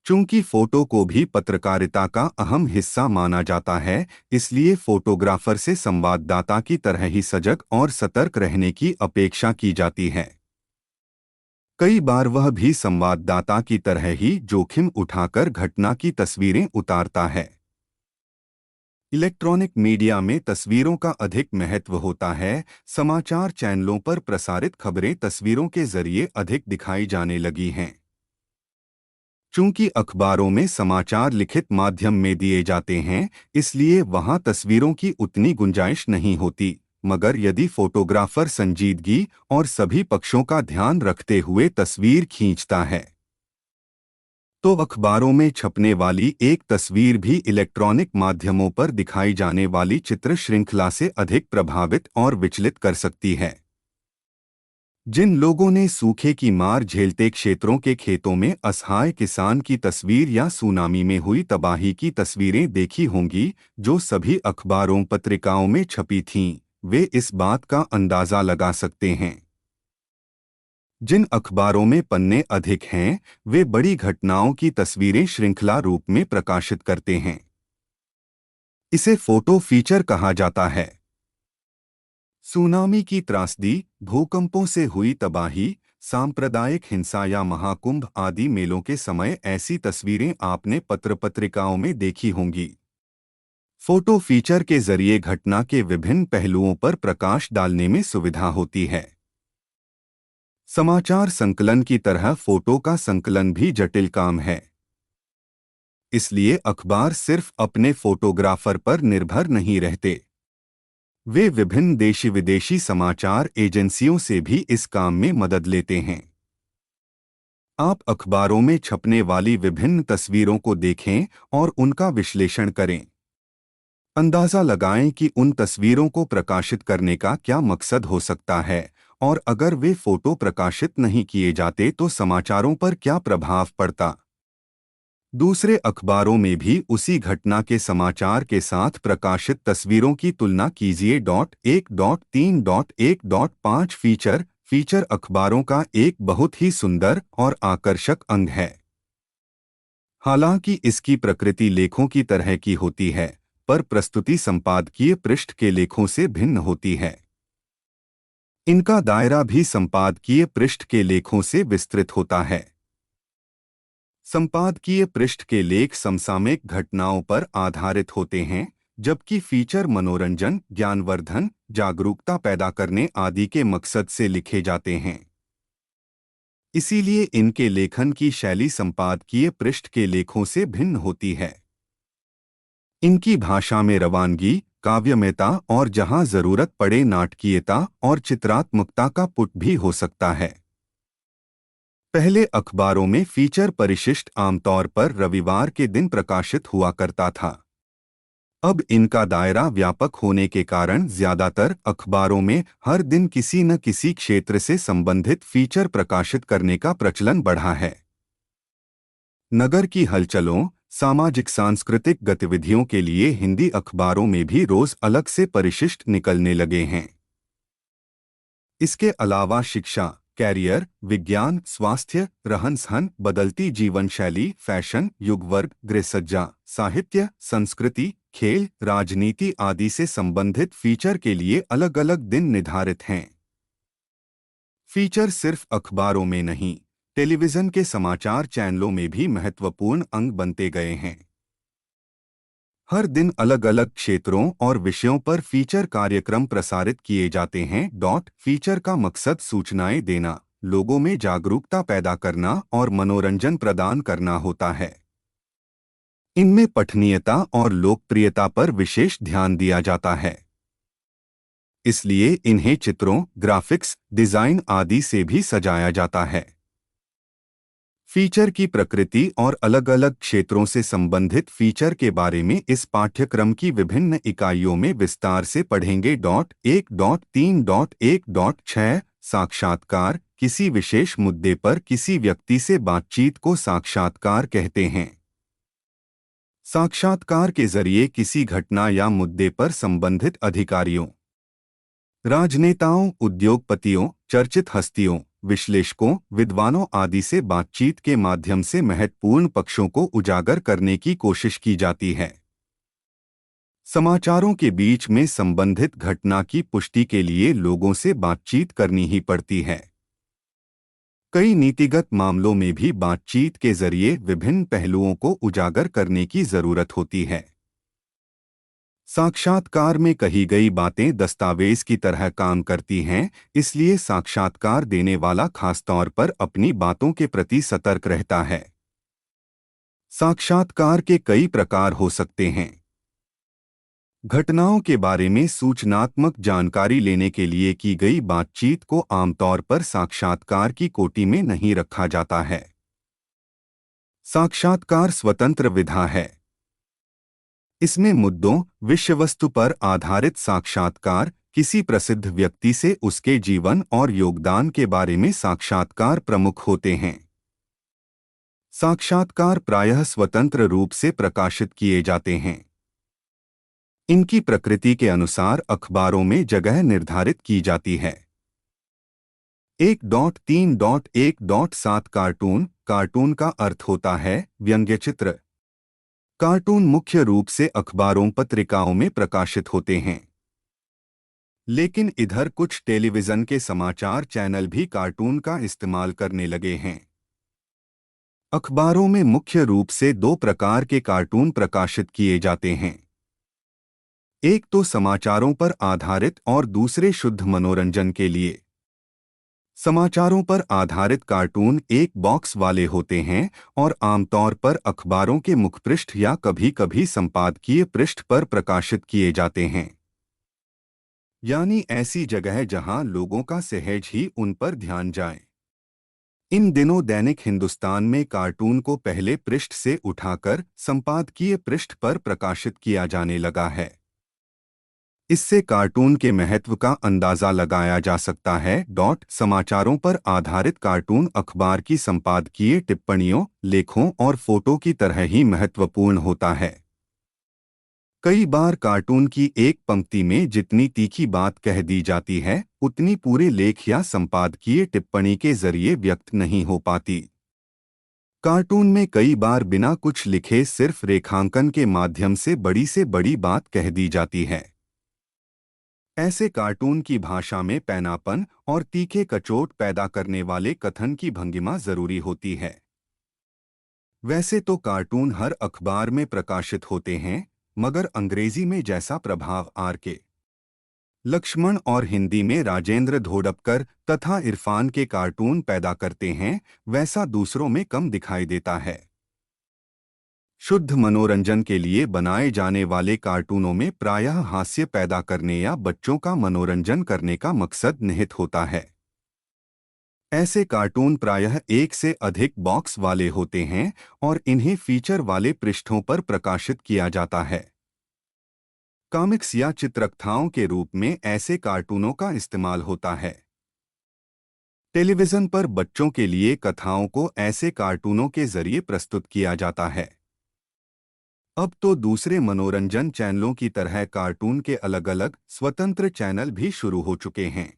चूंकि फोटो को भी पत्रकारिता का अहम हिस्सा माना जाता है, इसलिए फोटोग्राफर से संवाददाता की तरह ही सजग और सतर्क रहने की अपेक्षा की जाती है। कई बार वह भी संवाददाता की तरह ही जोखिम उठाकर घटना की तस्वीरें उतारता है। इलेक्ट्रॉनिक मीडिया में तस्वीरों का अधिक महत्व होता है। समाचार चैनलों पर प्रसारित खबरें तस्वीरों के जरिए अधिक दिखाई जाने लगी हैं। चूंकि अखबारों में समाचार लिखित माध्यम में दिए जाते हैं, इसलिए वहां तस्वीरों की उतनी गुंजाइश नहीं होती। मगर यदि फोटोग्राफर संजीदगी और सभी पक्षों का ध्यान रखते हुए तस्वीर खींचता है, तो अखबारों में छपने वाली एक तस्वीर भी इलेक्ट्रॉनिक माध्यमों पर दिखाई जाने वाली चित्र श्रृंखला से अधिक प्रभावित और विचलित कर सकती है। जिन लोगों ने सूखे की मार झेलते क्षेत्रों के खेतों में असहाय किसान की तस्वीर या सुनामी में हुई तबाही की तस्वीरें देखी होंगी, जो सभी अखबारों पत्रिकाओं में छपी थीं, वे इस बात का अंदाजा लगा सकते हैं। जिन अखबारों में पन्ने अधिक हैं, वे बड़ी घटनाओं की तस्वीरें श्रृंखला रूप में प्रकाशित करते हैं। इसे फोटो फीचर कहा जाता है। सुनामी की त्रासदी, भूकंपों से हुई तबाही, सांप्रदायिक हिंसा या महाकुंभ आदि मेलों के समय ऐसी तस्वीरें आपने पत्र-पत्रिकाओं में देखी होंगी। फोटो फीचर के जरिए घटना के विभिन्न पहलुओं पर प्रकाश डालने में सुविधा होती है। समाचार संकलन की तरह फोटो का संकलन भी जटिल काम है। इसलिए अखबार सिर्फ अपने फोटोग्राफर पर निर्भर नहीं रहते। वे विभिन्न देशी विदेशी समाचार एजेंसियों से भी इस काम में मदद लेते हैं। आप अखबारों में छपने वाली विभिन्न तस्वीरों को देखें और उनका विश्लेषण करें। अंदाजा लगाएं कि उन तस्वीरों को प्रकाशित करने का क्या मकसद हो सकता है और अगर वे फोटो प्रकाशित नहीं किए जाते तो समाचारों पर क्या प्रभाव पड़ता। दूसरे अखबारों में भी उसी घटना के समाचार के साथ प्रकाशित तस्वीरों की तुलना कीजिए। 1.3.1.5 फीचर अखबारों का एक बहुत ही सुंदर और आकर्षक अंग है। हालांकि इसकी प्रकृति लेखों की तरह की होती है, पर प्रस्तुति संपादकीय पृष्ठ के लेखों से भिन्न होती है। इनका दायरा भी संपादकीय पृष्ठ के लेखों से विस्तृत होता है। संपादकीय पृष्ठ के लेख समसामयिक घटनाओं पर आधारित होते हैं, जबकि फीचर मनोरंजन, ज्ञानवर्धन, जागरूकता पैदा करने आदि के मकसद से लिखे जाते हैं। इसीलिए इनके लेखन की शैली संपादकीय पृष्ठ के लेखों से भिन्न होती है। इनकी भाषा में रवानगी, काव्यमयता और जहां जरूरत पड़े नाटकीयता और चित्रात्मकता का पुट भी हो सकता है। पहले अखबारों में फीचर परिशिष्ट आमतौर पर रविवार के दिन प्रकाशित हुआ करता था। अब इनका दायरा व्यापक होने के कारण ज्यादातर अखबारों में हर दिन किसी न किसी क्षेत्र से संबंधित फीचर प्रकाशित करने का प्रचलन बढ़ा है। नगर की हलचलों, सामाजिक सांस्कृतिक गतिविधियों के लिए हिंदी अखबारों में भी रोज अलग से परिशिष्ट निकलने लगे हैं। इसके अलावा शिक्षा, कैरियर, विज्ञान, स्वास्थ्य, रहन-सहन, बदलती जीवन शैली, फैशन, युगवर्ग, गृहसज्जा, साहित्य, संस्कृति, खेल, राजनीति आदि से संबंधित फीचर के लिए अलग-अलग दिन निर्धारित हैं। फीचर सिर्फ अखबारों में नहीं, टेलीविजन के समाचार चैनलों में भी महत्वपूर्ण अंग बनते गए हैं। हर दिन अलग अलग क्षेत्रों और विषयों पर फीचर कार्यक्रम प्रसारित किए जाते हैं। फीचर का मकसद सूचनाएं देना, लोगों में जागरूकता पैदा करना और मनोरंजन प्रदान करना होता है। इनमें पठनीयता और लोकप्रियता पर विशेष ध्यान दिया जाता है। इसलिए इन्हें चित्रों, ग्राफिक्स, डिजाइन आदि से भी सजाया जाता है। फीचर की प्रकृति और अलग-अलग क्षेत्रों से संबंधित फीचर के बारे में इस पाठ्यक्रम की विभिन्न इकाइयों में विस्तार से पढ़ेंगे। 1.3.1.6 साक्षात्कार, किसी विशेष मुद्दे पर किसी व्यक्ति से बातचीत को साक्षात्कार कहते हैं। साक्षात्कार के जरिए किसी घटना या मुद्दे पर संबंधित अधिकारियों, राजनेताओं, उद्योगपतियों, चर्चित हस्तियों, विश्लेषकों, विद्वानों आदि से बातचीत के माध्यम से महत्वपूर्ण पक्षों को उजागर करने की कोशिश की जाती है। समाचारों के बीच में संबंधित घटना की पुष्टि के लिए लोगों से बातचीत करनी ही पड़ती है। कई नीतिगत मामलों में भी बातचीत के जरिए विभिन्न पहलुओं को उजागर करने की जरूरत होती है। साक्षात्कार में कही गई बातें दस्तावेज की तरह काम करती हैं, इसलिए साक्षात्कार देने वाला खासतौर पर अपनी बातों के प्रति सतर्क रहता है। साक्षात्कार के कई प्रकार हो सकते हैं। घटनाओं के बारे में सूचनात्मक जानकारी लेने के लिए की गई बातचीत को आमतौर पर साक्षात्कार की कोटि में नहीं रखा जाता है। साक्षात्कार स्वतंत्र विधा है। इसमें मुद्दों, विषयवस्तु पर आधारित साक्षात्कार, किसी प्रसिद्ध व्यक्ति से उसके जीवन और योगदान के बारे में साक्षात्कार प्रमुख होते हैं। साक्षात्कार प्रायः स्वतंत्र रूप से प्रकाशित किए जाते हैं। इनकी प्रकृति के अनुसार अखबारों में जगह निर्धारित की जाती है। 1.3.1.7 कार्टून, कार्टून का अर्थ होता है व्यंग्यचित्र। कार्टून मुख्य रूप से अखबारों, पत्रिकाओं में प्रकाशित होते हैं, लेकिन इधर कुछ टेलीविजन के समाचार चैनल भी कार्टून का इस्तेमाल करने लगे हैं। अखबारों में मुख्य रूप से दो प्रकार के कार्टून प्रकाशित किए जाते हैं। एक तो समाचारों पर आधारित और दूसरे शुद्ध मनोरंजन के लिए। समाचारों पर आधारित कार्टून एक बॉक्स वाले होते हैं और आमतौर पर अखबारों के मुखपृष्ठ या कभी-कभी संपादकीय पृष्ठ पर प्रकाशित किए जाते हैं। यानी ऐसी जगह जहां लोगों का सहज ही उन पर ध्यान जाए। इन दिनों दैनिक हिंदुस्तान में कार्टून को पहले पृष्ठ से उठाकर संपादकीय पृष्ठ पर प्रकाशित किया जाने लगा है। इससे कार्टून के महत्व का अंदाजा लगाया जा सकता है। समाचारों पर आधारित कार्टून अखबार की संपादकीय टिप्पणियों, लेखों और फोटो की तरह ही महत्वपूर्ण होता है। कई बार कार्टून की एक पंक्ति में जितनी तीखी बात कह दी जाती है, उतनी पूरे लेख या संपादकीय टिप्पणी के जरिए व्यक्त नहीं हो पाती। कार्टून में कई बार बिना कुछ लिखे सिर्फ रेखांकन के माध्यम से बड़ी बात कह दी जाती है। ऐसे कार्टून की भाषा में पैनापन और तीखे कचोट पैदा करने वाले कथन की भंगिमा जरूरी होती है। वैसे तो कार्टून हर अखबार में प्रकाशित होते हैं, मगर अंग्रेजी में जैसा प्रभाव आर.के. लक्ष्मण और हिंदी में राजेंद्र धोड़पकर तथा इरफान के कार्टून पैदा करते हैं, वैसा दूसरों में कम दिखाई देता है। शुद्ध मनोरंजन के लिए बनाए जाने वाले कार्टूनों में प्रायः हास्य पैदा करने या बच्चों का मनोरंजन करने का मकसद निहित होता है। ऐसे कार्टून प्रायः एक से अधिक बॉक्स वाले होते हैं और इन्हें फीचर वाले पृष्ठों पर प्रकाशित किया जाता है। कॉमिक्स या चित्रकथाओं के रूप में ऐसे कार्टूनों का इस्तेमाल होता है। टेलीविजन पर बच्चों के लिए कथाओं को ऐसे कार्टूनों के जरिए प्रस्तुत किया जाता है। अब तो दूसरे मनोरंजन चैनलों की तरह कार्टून के अलग अलग स्वतंत्र चैनल भी शुरू हो चुके हैं।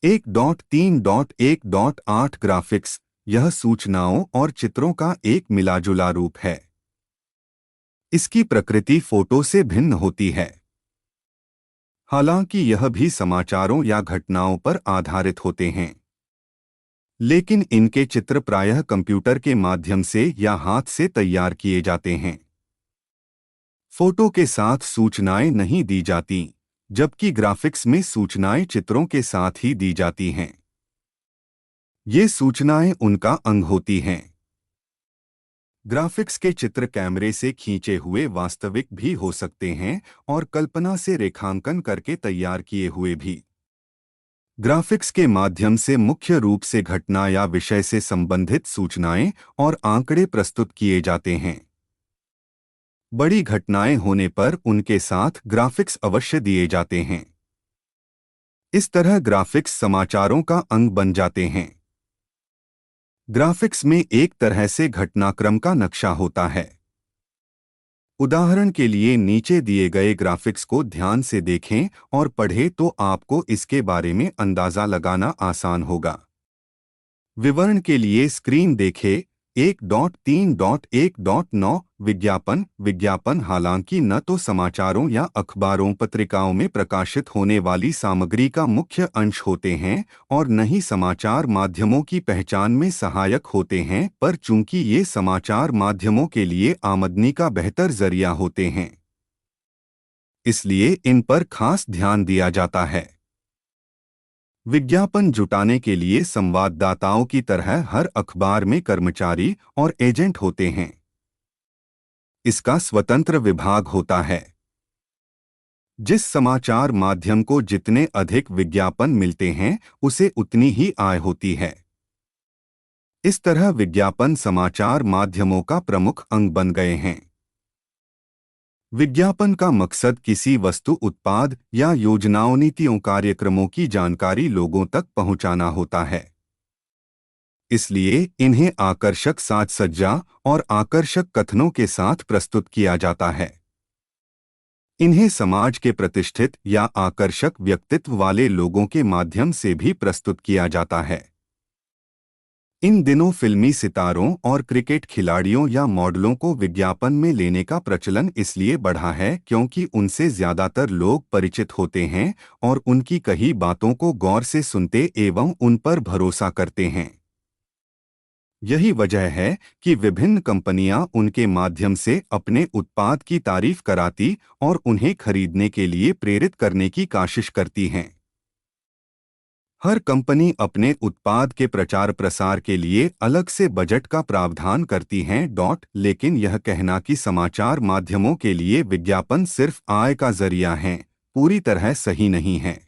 1.3.1.8 ग्राफिक्स, यह सूचनाओं और चित्रों का एक मिलाजुला रूप है। इसकी प्रकृति फोटो से भिन्न होती है। हालांकि यह भी समाचारों या घटनाओं पर आधारित होते हैं, लेकिन इनके चित्र प्रायः कंप्यूटर के माध्यम से या हाथ से तैयार किए जाते हैं। फोटो के साथ सूचनाएं नहीं दी जाती, जबकि ग्राफिक्स में सूचनाएं चित्रों के साथ ही दी जाती हैं। ये सूचनाएं उनका अंग होती हैं। ग्राफिक्स के चित्र कैमरे से खींचे हुए वास्तविक भी हो सकते हैं और कल्पना से रेखांकन करके तैयार किए हुए भी। ग्राफिक्स के माध्यम से मुख्य रूप से घटना या विषय से संबंधित सूचनाएं और आंकड़े प्रस्तुत किए जाते हैं। बड़ी घटनाएं होने पर उनके साथ ग्राफिक्स अवश्य दिए जाते हैं। इस तरह ग्राफिक्स समाचारों का अंग बन जाते हैं। ग्राफिक्स में एक तरह से घटनाक्रम का नक्शा होता है। उदाहरण के लिए नीचे दिए गए ग्राफिक्स को ध्यान से देखें और पढ़ें तो आपको इसके बारे में अंदाजा लगाना आसान होगा। विवरण के लिए स्क्रीन देखें। 1.3.1.9 विज्ञापन हालांकि न तो समाचारों या अखबारों पत्रिकाओं में प्रकाशित होने वाली सामग्री का मुख्य अंश होते हैं और न ही समाचार माध्यमों की पहचान में सहायक होते हैं, पर चूंकि ये समाचार माध्यमों के लिए आमदनी का बेहतर जरिया होते हैं, इसलिए इन पर खास ध्यान दिया जाता है। विज्ञापन जुटाने के लिए संवाददाताओं की तरह हर अखबार में कर्मचारी और एजेंट होते हैं। इसका स्वतंत्र विभाग होता है। जिस समाचार माध्यम को जितने अधिक विज्ञापन मिलते हैं, उसे उतनी ही आय होती है। इस तरह विज्ञापन समाचार माध्यमों का प्रमुख अंग बन गए हैं। विज्ञापन का मकसद किसी वस्तु, उत्पाद या योजनाओं, नीतियों, कार्यक्रमों की जानकारी लोगों तक पहुंचाना होता है। इसलिए इन्हें आकर्षक साज सज्जा और आकर्षक कथनों के साथ प्रस्तुत किया जाता है। इन्हें समाज के प्रतिष्ठित या आकर्षक व्यक्तित्व वाले लोगों के माध्यम से भी प्रस्तुत किया जाता है। इन दिनों फिल्मी सितारों और क्रिकेट खिलाड़ियों या मॉडलों को विज्ञापन में लेने का प्रचलन इसलिए बढ़ा है क्योंकि उनसे ज्यादातर लोग परिचित होते हैं और उनकी कही बातों को गौर से सुनते एवं उन पर भरोसा करते हैं। यही वजह है कि विभिन्न कंपनियां उनके माध्यम से अपने उत्पाद की तारीफ कराती और उन्हें खरीदने के लिए प्रेरित करने की कोशिश करती हैं। हर कंपनी अपने उत्पाद के प्रचार प्रसार के लिए अलग से बजट का प्रावधान करती हैं। लेकिन यह कहना कि समाचार माध्यमों के लिए विज्ञापन सिर्फ आय का जरिया है, पूरी तरह सही नहीं है।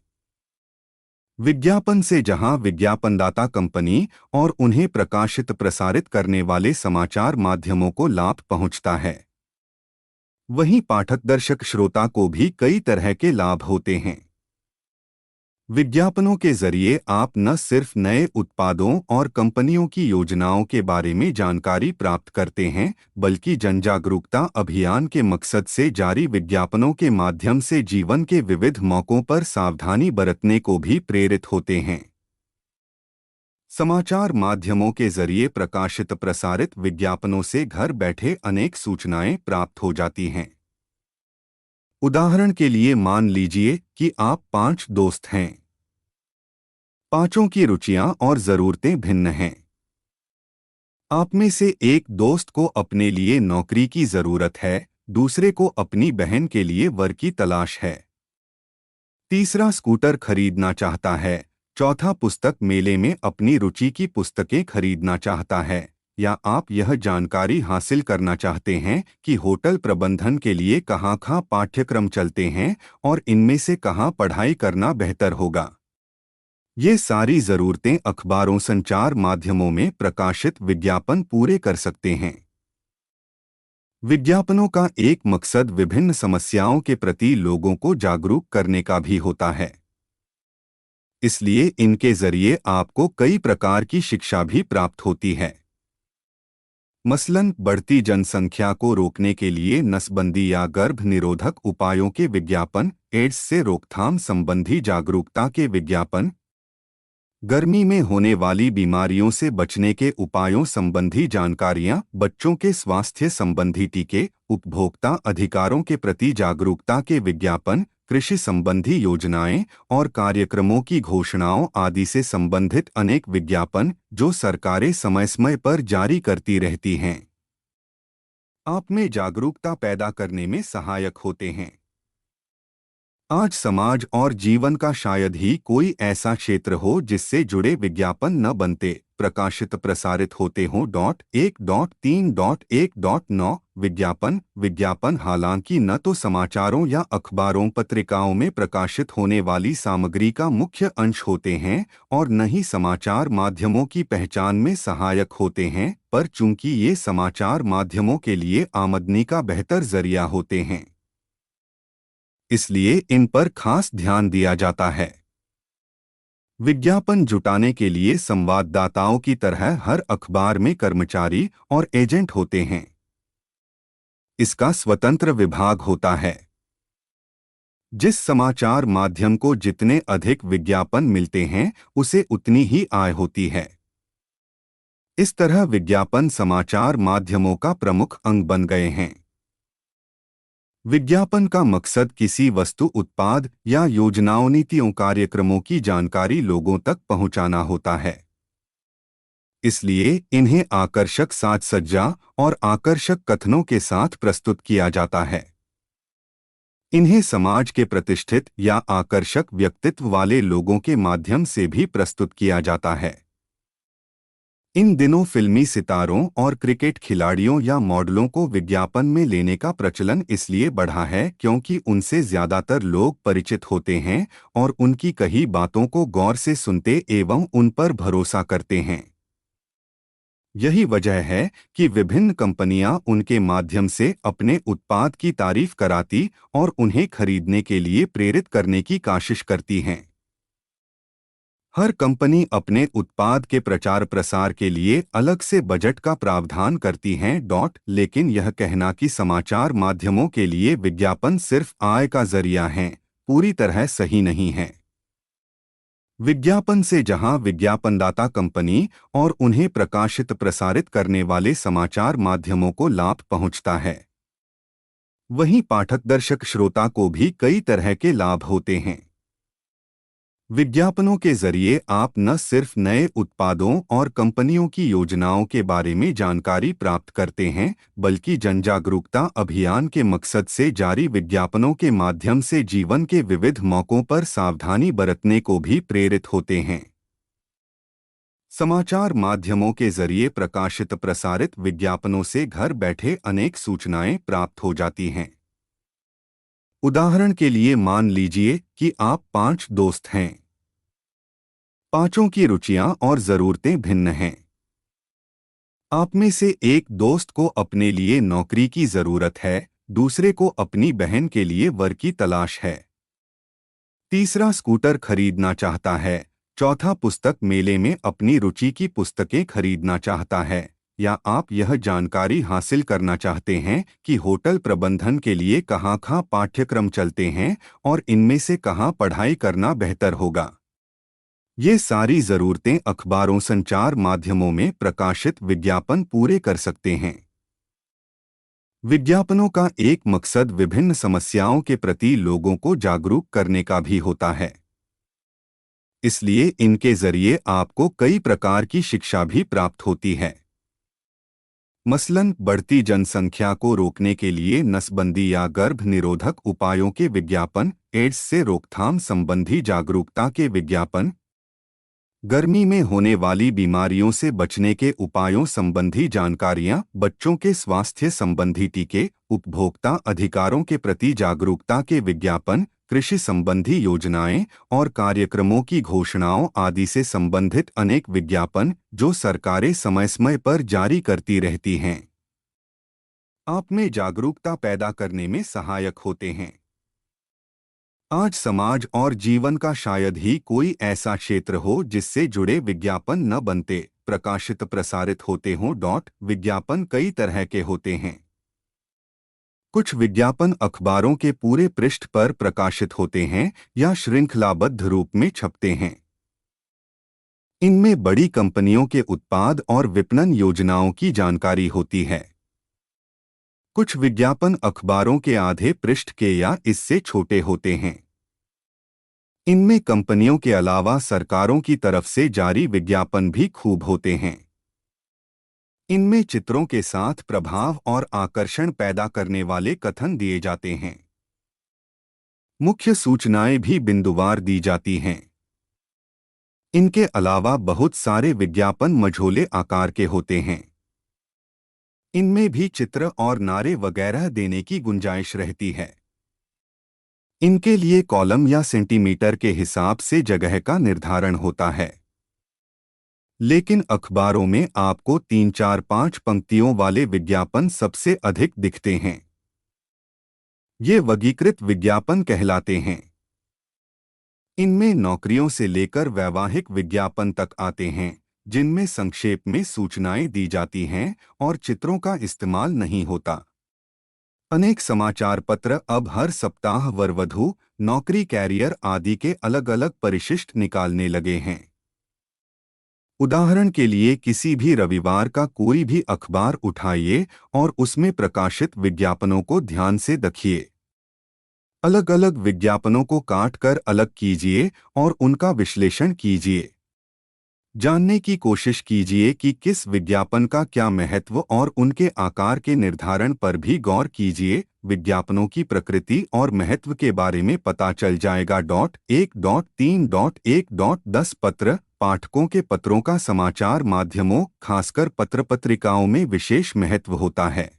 विज्ञापन से जहां विज्ञापनदाता कंपनी और उन्हें प्रकाशित प्रसारित करने वाले समाचार माध्यमों को लाभ पहुंचता है, वहीं पाठक दर्शक श्रोता को भी कई तरह के लाभ होते हैं। विज्ञापनों के जरिए आप न सिर्फ नए उत्पादों और कंपनियों की योजनाओं के बारे में जानकारी प्राप्त करते हैं, बल्कि जनजागरूकता अभियान के मकसद से जारी विज्ञापनों के माध्यम से जीवन के विविध मौकों पर सावधानी बरतने को भी प्रेरित होते हैं। समाचार माध्यमों के जरिए प्रकाशित प्रसारित विज्ञापनों से घर बैठे अनेक सूचनाएं प्राप्त हो जाती हैं। उदाहरण के लिए मान लीजिए कि आप 5 दोस्त हैं। पांचों की रुचियां और जरूरतें भिन्न हैं। आप में से एक दोस्त को अपने लिए नौकरी की जरूरत है, दूसरे को अपनी बहन के लिए वर की तलाश है, तीसरा स्कूटर खरीदना चाहता है, चौथा पुस्तक मेले में अपनी रुचि की पुस्तकें खरीदना चाहता है। या आप यह जानकारी हासिल करना चाहते हैं कि होटल प्रबंधन के लिए कहाँ पाठ्यक्रम चलते हैं और इनमें से कहाँ पढ़ाई करना बेहतर होगा। ये सारी जरूरतें अखबारों संचार माध्यमों में प्रकाशित विज्ञापन पूरे कर सकते हैं। विज्ञापनों का एक मकसद विभिन्न समस्याओं के प्रति लोगों को जागरूक करने का भी होता है, इसलिए इनके जरिए आपको कई प्रकार की शिक्षा भी प्राप्त होती है। मसलन बढ़ती जनसंख्या को रोकने के लिए नसबंदी या गर्भ निरोधक उपायों के विज्ञापन, एड्स से रोकथाम संबंधी जागरूकता के विज्ञापन, गर्मी में होने वाली बीमारियों से बचने के उपायों संबंधी जानकारियां, बच्चों के स्वास्थ्य संबंधी टीके, उपभोक्ता अधिकारों के प्रति जागरूकता के विज्ञापन, कृषि संबंधी योजनाएं और कार्यक्रमों की घोषणाओं आदि से संबंधित अनेक विज्ञापन जो सरकारें समय समय पर जारी करती रहती हैं, आप में जागरूकता पैदा करने में सहायक होते हैं। आज समाज और जीवन का शायद ही कोई ऐसा क्षेत्र हो जिससे जुड़े विज्ञापन न बनते, प्रकाशित प्रसारित होते हों। 1.3.1.9 विज्ञापन हालांकि न तो समाचारों या अखबारों पत्रिकाओं में प्रकाशित होने वाली सामग्री का मुख्य अंश होते हैं और न ही समाचार माध्यमों की पहचान में सहायक होते हैं, पर चूंकि ये समाचार माध्यमों के लिए आमदनी का बेहतर जरिया होते हैं, इसलिए इन पर खास ध्यान दिया जाता है। विज्ञापन जुटाने के लिए संवाददाताओं की तरह हर अखबार में कर्मचारी और एजेंट होते हैं। इसका स्वतंत्र विभाग होता है। जिस समाचार माध्यम को जितने अधिक विज्ञापन मिलते हैं, उसे उतनी ही आय होती है। इस तरह विज्ञापन समाचार माध्यमों का प्रमुख अंग बन गए हैं। विज्ञापन का मकसद किसी वस्तु, उत्पाद या योजनाओं, नीतियों, कार्यक्रमों की जानकारी लोगों तक पहुंचाना होता है। इसलिए इन्हें आकर्षक साज सज्जा और आकर्षक कथनों के साथ प्रस्तुत किया जाता है। इन्हें समाज के प्रतिष्ठित या आकर्षक व्यक्तित्व वाले लोगों के माध्यम से भी प्रस्तुत किया जाता है। इन दिनों फिल्मी सितारों और क्रिकेट खिलाड़ियों या मॉडलों को विज्ञापन में लेने का प्रचलन इसलिए बढ़ा है क्योंकि उनसे ज्यादातर लोग परिचित होते हैं और उनकी कही बातों को गौर से सुनते एवं उन पर भरोसा करते हैं। यही वजह है कि विभिन्न कंपनियां उनके माध्यम से अपने उत्पाद की तारीफ कराती और उन्हें खरीदने के लिए प्रेरित करने की कोशिश करती हैं। हर कंपनी अपने उत्पाद के प्रचार प्रसार के लिए अलग से बजट का प्रावधान करती हैं। लेकिन यह कहना कि समाचार माध्यमों के लिए विज्ञापन सिर्फ आय का जरिया है, पूरी तरह सही नहीं है। विज्ञापन से जहां विज्ञापनदाता कंपनी और उन्हें प्रकाशित प्रसारित करने वाले समाचार माध्यमों को लाभ पहुंचता है, वहीं पाठक दर्शक श्रोता को भी कई तरह के लाभ होते हैं। विज्ञापनों के जरिए आप न सिर्फ नए उत्पादों और कंपनियों की योजनाओं के बारे में जानकारी प्राप्त करते हैं, बल्कि जनजागरूकता अभियान के मकसद से जारी विज्ञापनों के माध्यम से जीवन के विविध मौकों पर सावधानी बरतने को भी प्रेरित होते हैं। समाचार माध्यमों के जरिए प्रकाशित प्रसारित विज्ञापनों से घर बैठे अनेक सूचनाएं प्राप्त हो जाती हैं। उदाहरण के लिए मान लीजिए कि आप 5 दोस्त हैं। पांचों की रुचियां और जरूरतें भिन्न हैं। आप में से एक दोस्त को अपने लिए नौकरी की जरूरत है, दूसरे को अपनी बहन के लिए वर की तलाश है, तीसरा स्कूटर खरीदना चाहता है, चौथा पुस्तक मेले में अपनी रुचि की पुस्तकें खरीदना चाहता है। या आप यह जानकारी हासिल करना चाहते हैं कि होटल प्रबंधन के लिए कहाँ पाठ्यक्रम चलते हैं और इनमें से कहाँ पढ़ाई करना बेहतर होगा। ये सारी जरूरतें अखबारों संचार माध्यमों में प्रकाशित विज्ञापन पूरे कर सकते हैं। विज्ञापनों का एक मकसद विभिन्न समस्याओं के प्रति लोगों को जागरूक करने का भी होता है। इसलिए इनके जरिए आपको कई प्रकार की शिक्षा भी प्राप्त होती है। मसलन बढ़ती जनसंख्या को रोकने के लिए नसबंदी या गर्भ निरोधक उपायों के विज्ञापन, एड्स से रोकथाम संबंधी जागरूकता के विज्ञापन, गर्मी में होने वाली बीमारियों से बचने के उपायों संबंधी जानकारियां, बच्चों के स्वास्थ्य संबंधी टीके, उपभोक्ता अधिकारों के प्रति जागरूकता के विज्ञापन, कृषि संबंधी योजनाएं और कार्यक्रमों की घोषणाओं आदि से संबंधित अनेक विज्ञापन जो सरकारें समय समय पर जारी करती रहती हैं, आप में जागरूकता पैदा करने में सहायक होते हैं। आज समाज और जीवन का शायद ही कोई ऐसा क्षेत्र हो जिससे जुड़े विज्ञापन न बनते, प्रकाशित प्रसारित होते हों। विज्ञापन कई तरह के होते हैं। कुछ विज्ञापन अखबारों के पूरे पृष्ठ पर प्रकाशित होते हैं या श्रृंखलाबद्ध रूप में छपते हैं। इनमें बड़ी कंपनियों के उत्पाद और विपणन योजनाओं की जानकारी होती है। कुछ विज्ञापन अखबारों के आधे पृष्ठ के या इससे छोटे होते हैं। इनमें कंपनियों के अलावा सरकारों की तरफ से जारी विज्ञापन भी खूब होते हैं। इनमें चित्रों के साथ प्रभाव और आकर्षण पैदा करने वाले कथन दिए जाते हैं। मुख्य सूचनाएं भी बिंदुवार दी जाती हैं। इनके अलावा बहुत सारे विज्ञापन मझोले आकार के होते हैं। इनमें भी चित्र और नारे वगैरह देने की गुंजाइश रहती है। इनके लिए कॉलम या सेंटीमीटर के हिसाब से जगह का निर्धारण होता है। लेकिन अखबारों में आपको 3, 4, 5 पंक्तियों वाले विज्ञापन सबसे अधिक दिखते हैं। ये वर्गीकृत विज्ञापन कहलाते हैं। इनमें नौकरियों से लेकर वैवाहिक विज्ञापन तक आते हैं, जिनमें संक्षेप में सूचनाएं दी जाती हैं और चित्रों का इस्तेमाल नहीं होता। अनेक समाचार पत्र अब हर सप्ताह वरवधु, नौकरी, कैरियर आदि के अलग अलग परिशिष्ट निकालने लगे हैं। उदाहरण के लिए किसी भी रविवार का कोई भी अखबार उठाइए और उसमें प्रकाशित विज्ञापनों को ध्यान से देखिए। अलग अलग विज्ञापनों को काटकर अलग कीजिए और उनका विश्लेषण कीजिए। जानने की कोशिश कीजिए कि किस विज्ञापन का क्या महत्व और उनके आकार के निर्धारण पर भी गौर कीजिए। विज्ञापनों की प्रकृति और महत्व के बारे में पता चल जाएगा। 1.3.1.10 पत्र पाठकों के पत्रों का समाचार माध्यमों, खासकर पत्र-पत्रिकाओं में विशेष महत्व होता है।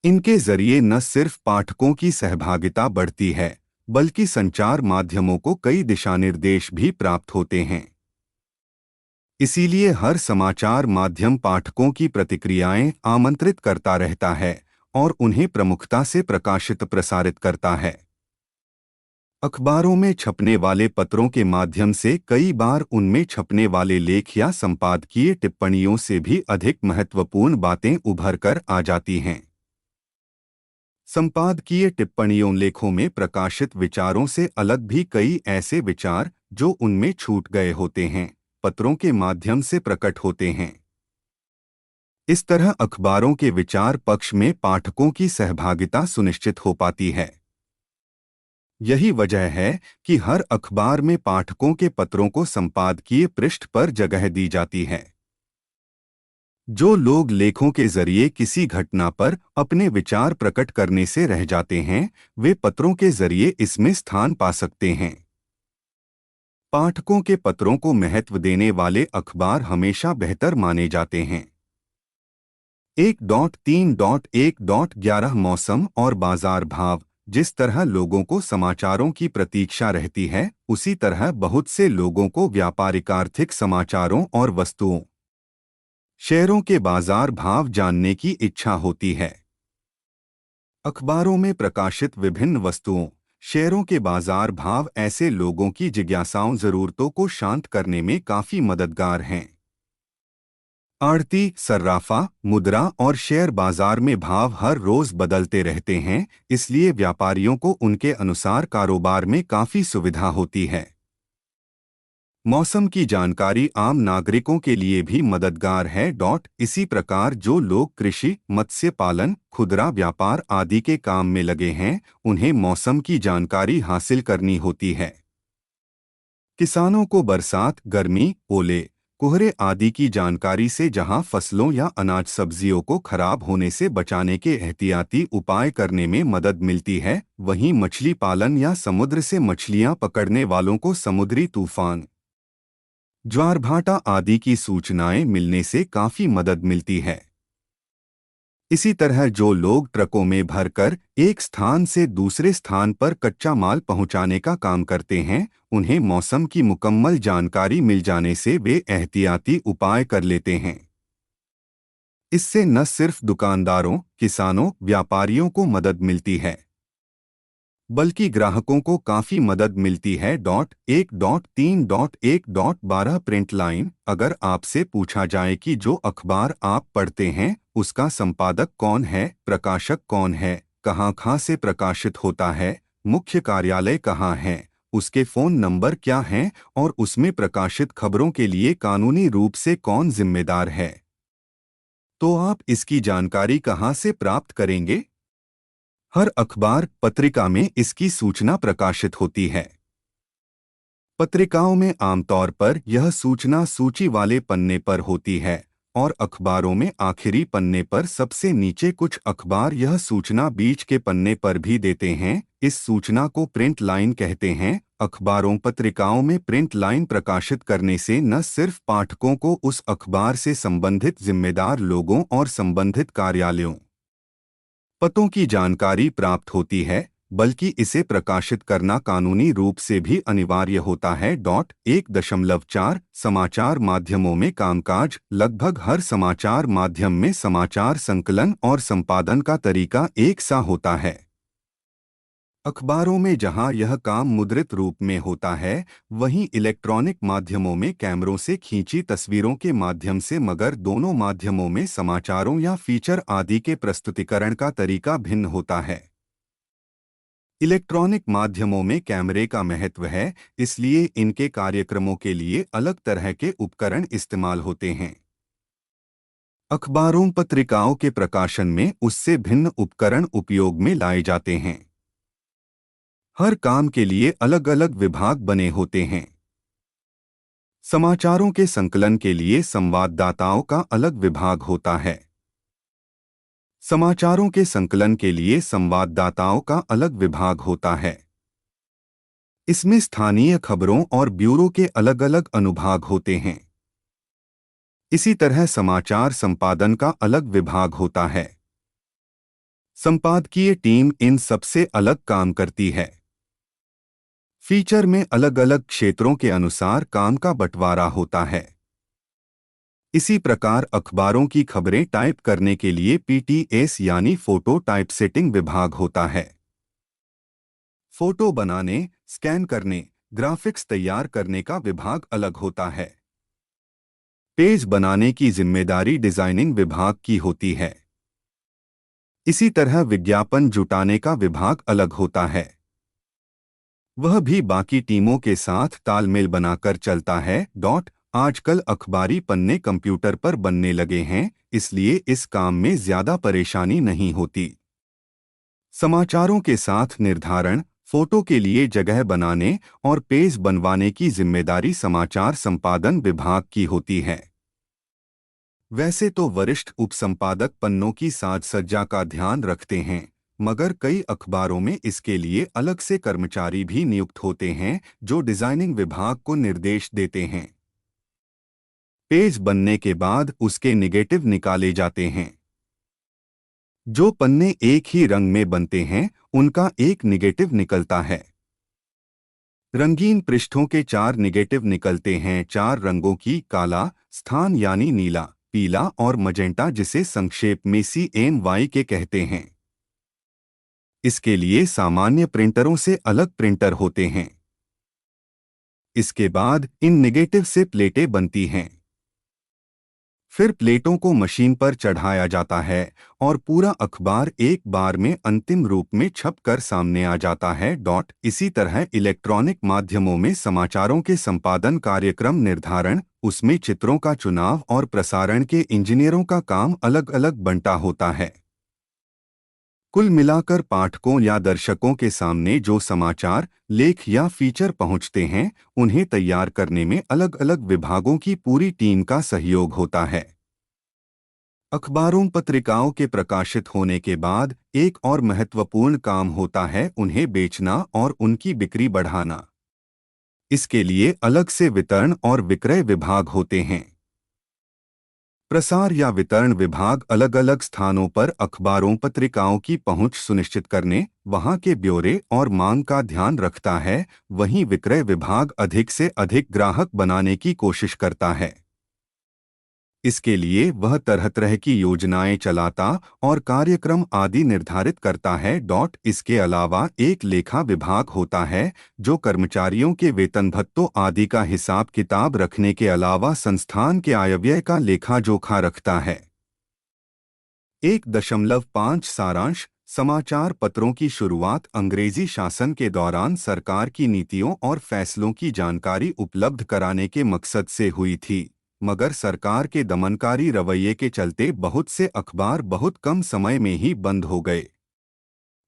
इनके जरिए न सिर्फ पाठकों की सहभागिता बढ़ती है, बल्कि संचार माध्यमों को कई दिशानिर्देश भी प्राप्त होते हैं। इसीलिए हर समाचार माध्यम पाठकों की प्रतिक्रियाएं आमंत्रित करता रहता है और उन्हें प्रमुखता से प्रकाशित प्रसारित करता है। अखबारों में छपने वाले पत्रों के माध्यम से कई बार उनमें छपने वाले लेख या संपादकीय टिप्पणियों से भी अधिक महत्वपूर्ण बातें उभर कर आ जाती हैं। संपादकीय टिप्पणियों लेखों में प्रकाशित विचारों से अलग भी कई ऐसे विचार जो उनमें छूट गए होते हैं, पत्रों के माध्यम से प्रकट होते हैं। इस तरह अखबारों के विचार पक्ष में पाठकों की सहभागिता सुनिश्चित हो पाती है। यही वजह है कि हर अखबार में पाठकों के पत्रों को संपादकीय पृष्ठ पर जगह दी जाती है। जो लोग लेखों के जरिए किसी घटना पर अपने विचार प्रकट करने से रह जाते हैं, वे पत्रों के जरिए इसमें स्थान पा सकते हैं। पाठकों के पत्रों को महत्व देने वाले अखबार हमेशा बेहतर माने जाते हैं। 1.3.1.11 मौसम और बाजार भाव जिस तरह लोगों को समाचारों की प्रतीक्षा रहती है, उसी तरह बहुत से लोगों को व्यापारिक आर्थिक समाचारों और वस्तुओं, शेयरों के बाजार भाव जानने की इच्छा होती है। अखबारों में प्रकाशित विभिन्न वस्तुओं, शेयरों के बाजार भाव ऐसे लोगों की जिज्ञासाओं जरूरतों को शांत करने में काफी मददगार हैं। आड़ती, सर्राफा, मुद्रा और शेयर बाजार में भाव हर रोज बदलते रहते हैं, इसलिए व्यापारियों को उनके अनुसार कारोबार में काफी सुविधा होती है। मौसम की जानकारी आम नागरिकों के लिए भी मददगार है। इसी प्रकार जो लोग कृषि, मत्स्य पालन, खुदरा व्यापार आदि के काम में लगे हैं, उन्हें मौसम की जानकारी हासिल करनी होती है। किसानों को बरसात, गर्मी, ओले, कोहरे आदि की जानकारी से जहां फसलों या अनाज सब्जियों को खराब होने से बचाने के एहतियाती उपाय करने में मदद मिलती है, वहीं मछली पालन या समुद्र से मछलियां पकड़ने वालों को समुद्री तूफान, ज्वारभाटा आदि की सूचनाएं मिलने से काफी मदद मिलती है। इसी तरह जो लोग ट्रकों में भरकर एक स्थान से दूसरे स्थान पर कच्चा माल पहुंचाने का काम करते हैं, उन्हें मौसम की मुकम्मल जानकारी मिल जाने से वे एहतियाती उपाय कर लेते हैं। इससे न सिर्फ दुकानदारों, किसानों, व्यापारियों को मदद मिलती है, बल्कि ग्राहकों को काफी मदद मिलती है। 1.3.1.12 प्रिंट लाइन। अगर आपसे पूछा जाए कि जो अखबार आप पढ़ते हैं उसका संपादक कौन है, प्रकाशक कौन है, कहाँ से प्रकाशित होता है, मुख्य कार्यालय कहाँ है, उसके फोन नंबर क्या हैं और उसमें प्रकाशित खबरों के लिए कानूनी रूप से कौन जिम्मेदार है, तो आप इसकी जानकारी कहाँ से प्राप्त करेंगे? हर अखबार, पत्रिका में इसकी सूचना प्रकाशित होती है। पत्रिकाओं में आमतौर पर यह सूचना सूची वाले पन्ने पर होती है और अखबारों में आखिरी पन्ने पर सबसे नीचे। कुछ अखबार यह सूचना बीच के पन्ने पर भी देते हैं। इस सूचना को प्रिंट लाइन कहते हैं। अखबारों, पत्रिकाओं में प्रिंट लाइन प्रकाशित करने से न सिर्फ पाठकों को उस अखबार से संबंधित जिम्मेदार लोगों और संबंधित कार्यालयों, पतों की जानकारी प्राप्त होती है, बल्कि इसे प्रकाशित करना कानूनी रूप से भी अनिवार्य होता है। 1.4 समाचार माध्यमों में कामकाज। लगभग हर समाचार माध्यम में समाचार संकलन और संपादन का तरीका एक सा होता है। अखबारों में जहां यह काम मुद्रित रूप में होता है, वहीं इलेक्ट्रॉनिक माध्यमों में कैमरों से खींची तस्वीरों के माध्यम से, मगर दोनों माध्यमों में समाचारों या फीचर आदि के प्रस्तुतिकरण का तरीका भिन्न होता है। इलेक्ट्रॉनिक माध्यमों में कैमरे का महत्व है, इसलिए इनके कार्यक्रमों के लिए अलग तरह के उपकरण इस्तेमाल होते हैं। अखबारों, पत्रिकाओं के प्रकाशन में उससे भिन्न उपकरण उपयोग में लाए जाते हैं। हर काम के लिए अलग अलग विभाग बने होते हैं। समाचारों के संकलन के लिए संवाददाताओं का अलग विभाग होता है। समाचारों के संकलन के लिए संवाददाताओं का अलग विभाग होता है। इसमें स्थानीय खबरों और ब्यूरो के अलग अलग अनुभाग होते हैं। इसी तरह समाचार संपादन का अलग विभाग होता है। संपादकीय टीम इन सबसे अलग काम करती है। फीचर में अलग अलग क्षेत्रों के अनुसार काम का बंटवारा होता है। इसी प्रकार अखबारों की खबरें टाइप करने के लिए पीटीएस यानी फोटो टाइपसेटिंग विभाग होता है। फोटो बनाने, स्कैन करने, ग्राफिक्स तैयार करने का विभाग अलग होता है। पेज बनाने की जिम्मेदारी डिजाइनिंग विभाग की होती है। इसी तरह विज्ञापन जुटाने का विभाग अलग होता है। वह भी बाकी टीमों के साथ तालमेल बनाकर चलता है। आजकल अखबारी पन्ने कंप्यूटर पर बनने लगे हैं, इसलिए इस काम में ज्यादा परेशानी नहीं होती। समाचारों के साथ निर्धारण, फोटो के लिए जगह बनाने और पेज बनवाने की जिम्मेदारी समाचार संपादन विभाग की होती है। वैसे तो वरिष्ठ उपसंपादक पन्नों की साज सज्जा का ध्यान रखते हैं, मगर कई अखबारों में इसके लिए अलग से कर्मचारी भी नियुक्त होते हैं जो डिजाइनिंग विभाग को निर्देश देते हैं। पेज बनने के बाद उसके नेगेटिव निकाले जाते हैं। जो पन्ने एक ही रंग में बनते हैं उनका एक निगेटिव निकलता है। रंगीन पृष्ठों के 4 निगेटिव निकलते हैं। 4 रंगों की काला स्थान यानी नीला, पीला और मजेंटा, जिसे संक्षेप में CMY के कहते हैं। इसके लिए सामान्य प्रिंटरों से अलग प्रिंटर होते हैं। इसके बाद इन निगेटिव से प्लेटें बनती हैं। फिर प्लेटों को मशीन पर चढ़ाया जाता है और पूरा अखबार एक बार में अंतिम रूप में छपकर सामने आ जाता है। इसी तरह इलेक्ट्रॉनिक माध्यमों में समाचारों के संपादन, कार्यक्रम निर्धारण, उसमें चित्रों का चुनाव और प्रसारण के इंजीनियरों का काम अलग अलग बंटा होता है। कुल मिलाकर पाठकों या दर्शकों के सामने जो समाचार, लेख या फीचर पहुंचते हैं, उन्हें तैयार करने में अलग अलग विभागों की पूरी टीम का सहयोग होता है। अखबारों पत्रिकाओं के प्रकाशित होने के बाद एक और महत्वपूर्ण काम होता है उन्हें बेचना और उनकी बिक्री बढ़ाना। इसके लिए अलग से वितरण और विक्रय विभाग होते हैं। प्रसार या वितरण विभाग अलग अलग स्थानों पर अखबारों पत्रिकाओं की पहुंच सुनिश्चित करने, वहां के ब्यौरे और मांग का ध्यान रखता है। वहीं विक्रय विभाग अधिक से अधिक ग्राहक बनाने की कोशिश करता है। इसके लिए वह तरह तरह की योजनाएं चलाता और कार्यक्रम आदि निर्धारित करता है। इसके अलावा एक लेखा विभाग होता है जो कर्मचारियों के वेतन भत्तों आदि का हिसाब किताब रखने के अलावा संस्थान के आयव्यय का लेखा जोखा रखता है। 1.5 सारांश। समाचार पत्रों की शुरुआत अंग्रेजी शासन के दौरान सरकार की नीतियों और फैसलों की जानकारी उपलब्ध कराने के मकसद से हुई थी, मगर सरकार के दमनकारी रवैये के चलते बहुत से अखबार बहुत कम समय में ही बंद हो गए।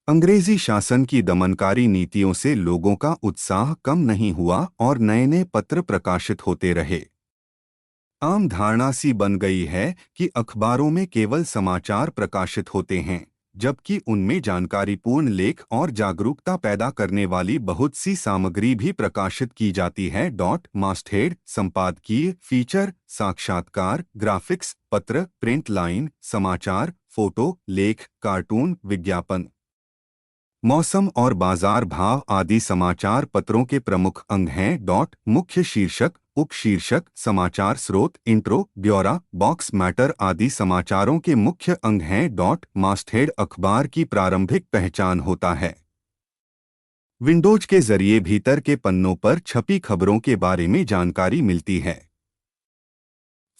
अंग्रेजी शासन की दमनकारी नीतियों से लोगों का उत्साह कम नहीं हुआ और नए नए पत्र प्रकाशित होते रहे। आम धारणा सी बन गई है कि अखबारों में केवल समाचार प्रकाशित होते हैं, जबकि उनमें जानकारीपूर्ण लेख और जागरूकता पैदा करने वाली बहुत सी सामग्री भी प्रकाशित की जाती है। मास्टहेड, संपादकीय, फीचर, साक्षात्कार, ग्राफिक्स, पत्र, प्रिंट लाइन, समाचार, फोटो, लेख, कार्टून, विज्ञापन, मौसम और बाजार भाव आदि समाचार पत्रों के प्रमुख अंग हैं। मुख्य शीर्षक, उपशीर्षक, समाचार स्रोत, इंट्रो, ब्यौरा, बॉक्स मैटर आदि समाचारों के मुख्य अंग हैं। मास्टहेड अखबार की प्रारंभिक पहचान होता है। विंडोज के जरिए भीतर के पन्नों पर छपी खबरों के बारे में जानकारी मिलती है।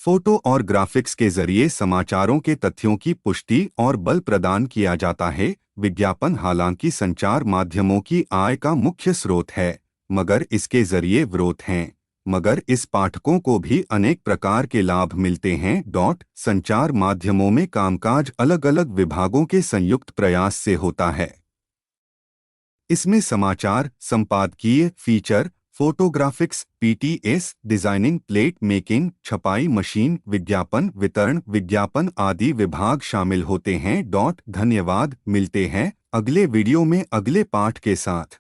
फोटो और ग्राफिक्स के जरिए समाचारों के तथ्यों की पुष्टि और बल प्रदान किया जाता है। विज्ञापन हालांकि संचार माध्यमों की आय का मुख्य स्रोत है, मगर इसके जरिए विरोध हैं, मगर इस पाठकों को भी अनेक प्रकार के लाभ मिलते हैं। संचार माध्यमों में कामकाज अलग अलग विभागों के संयुक्त प्रयास से होता है। इसमें समाचार, संपादकीय, feature, photographics, PTS, designing, plate making, छपाई मशीन, विज्ञापन वितरण, विज्ञापन आदि विभाग शामिल होते हैं। धन्यवाद। मिलते हैं अगले वीडियो में अगले पाठ के साथ।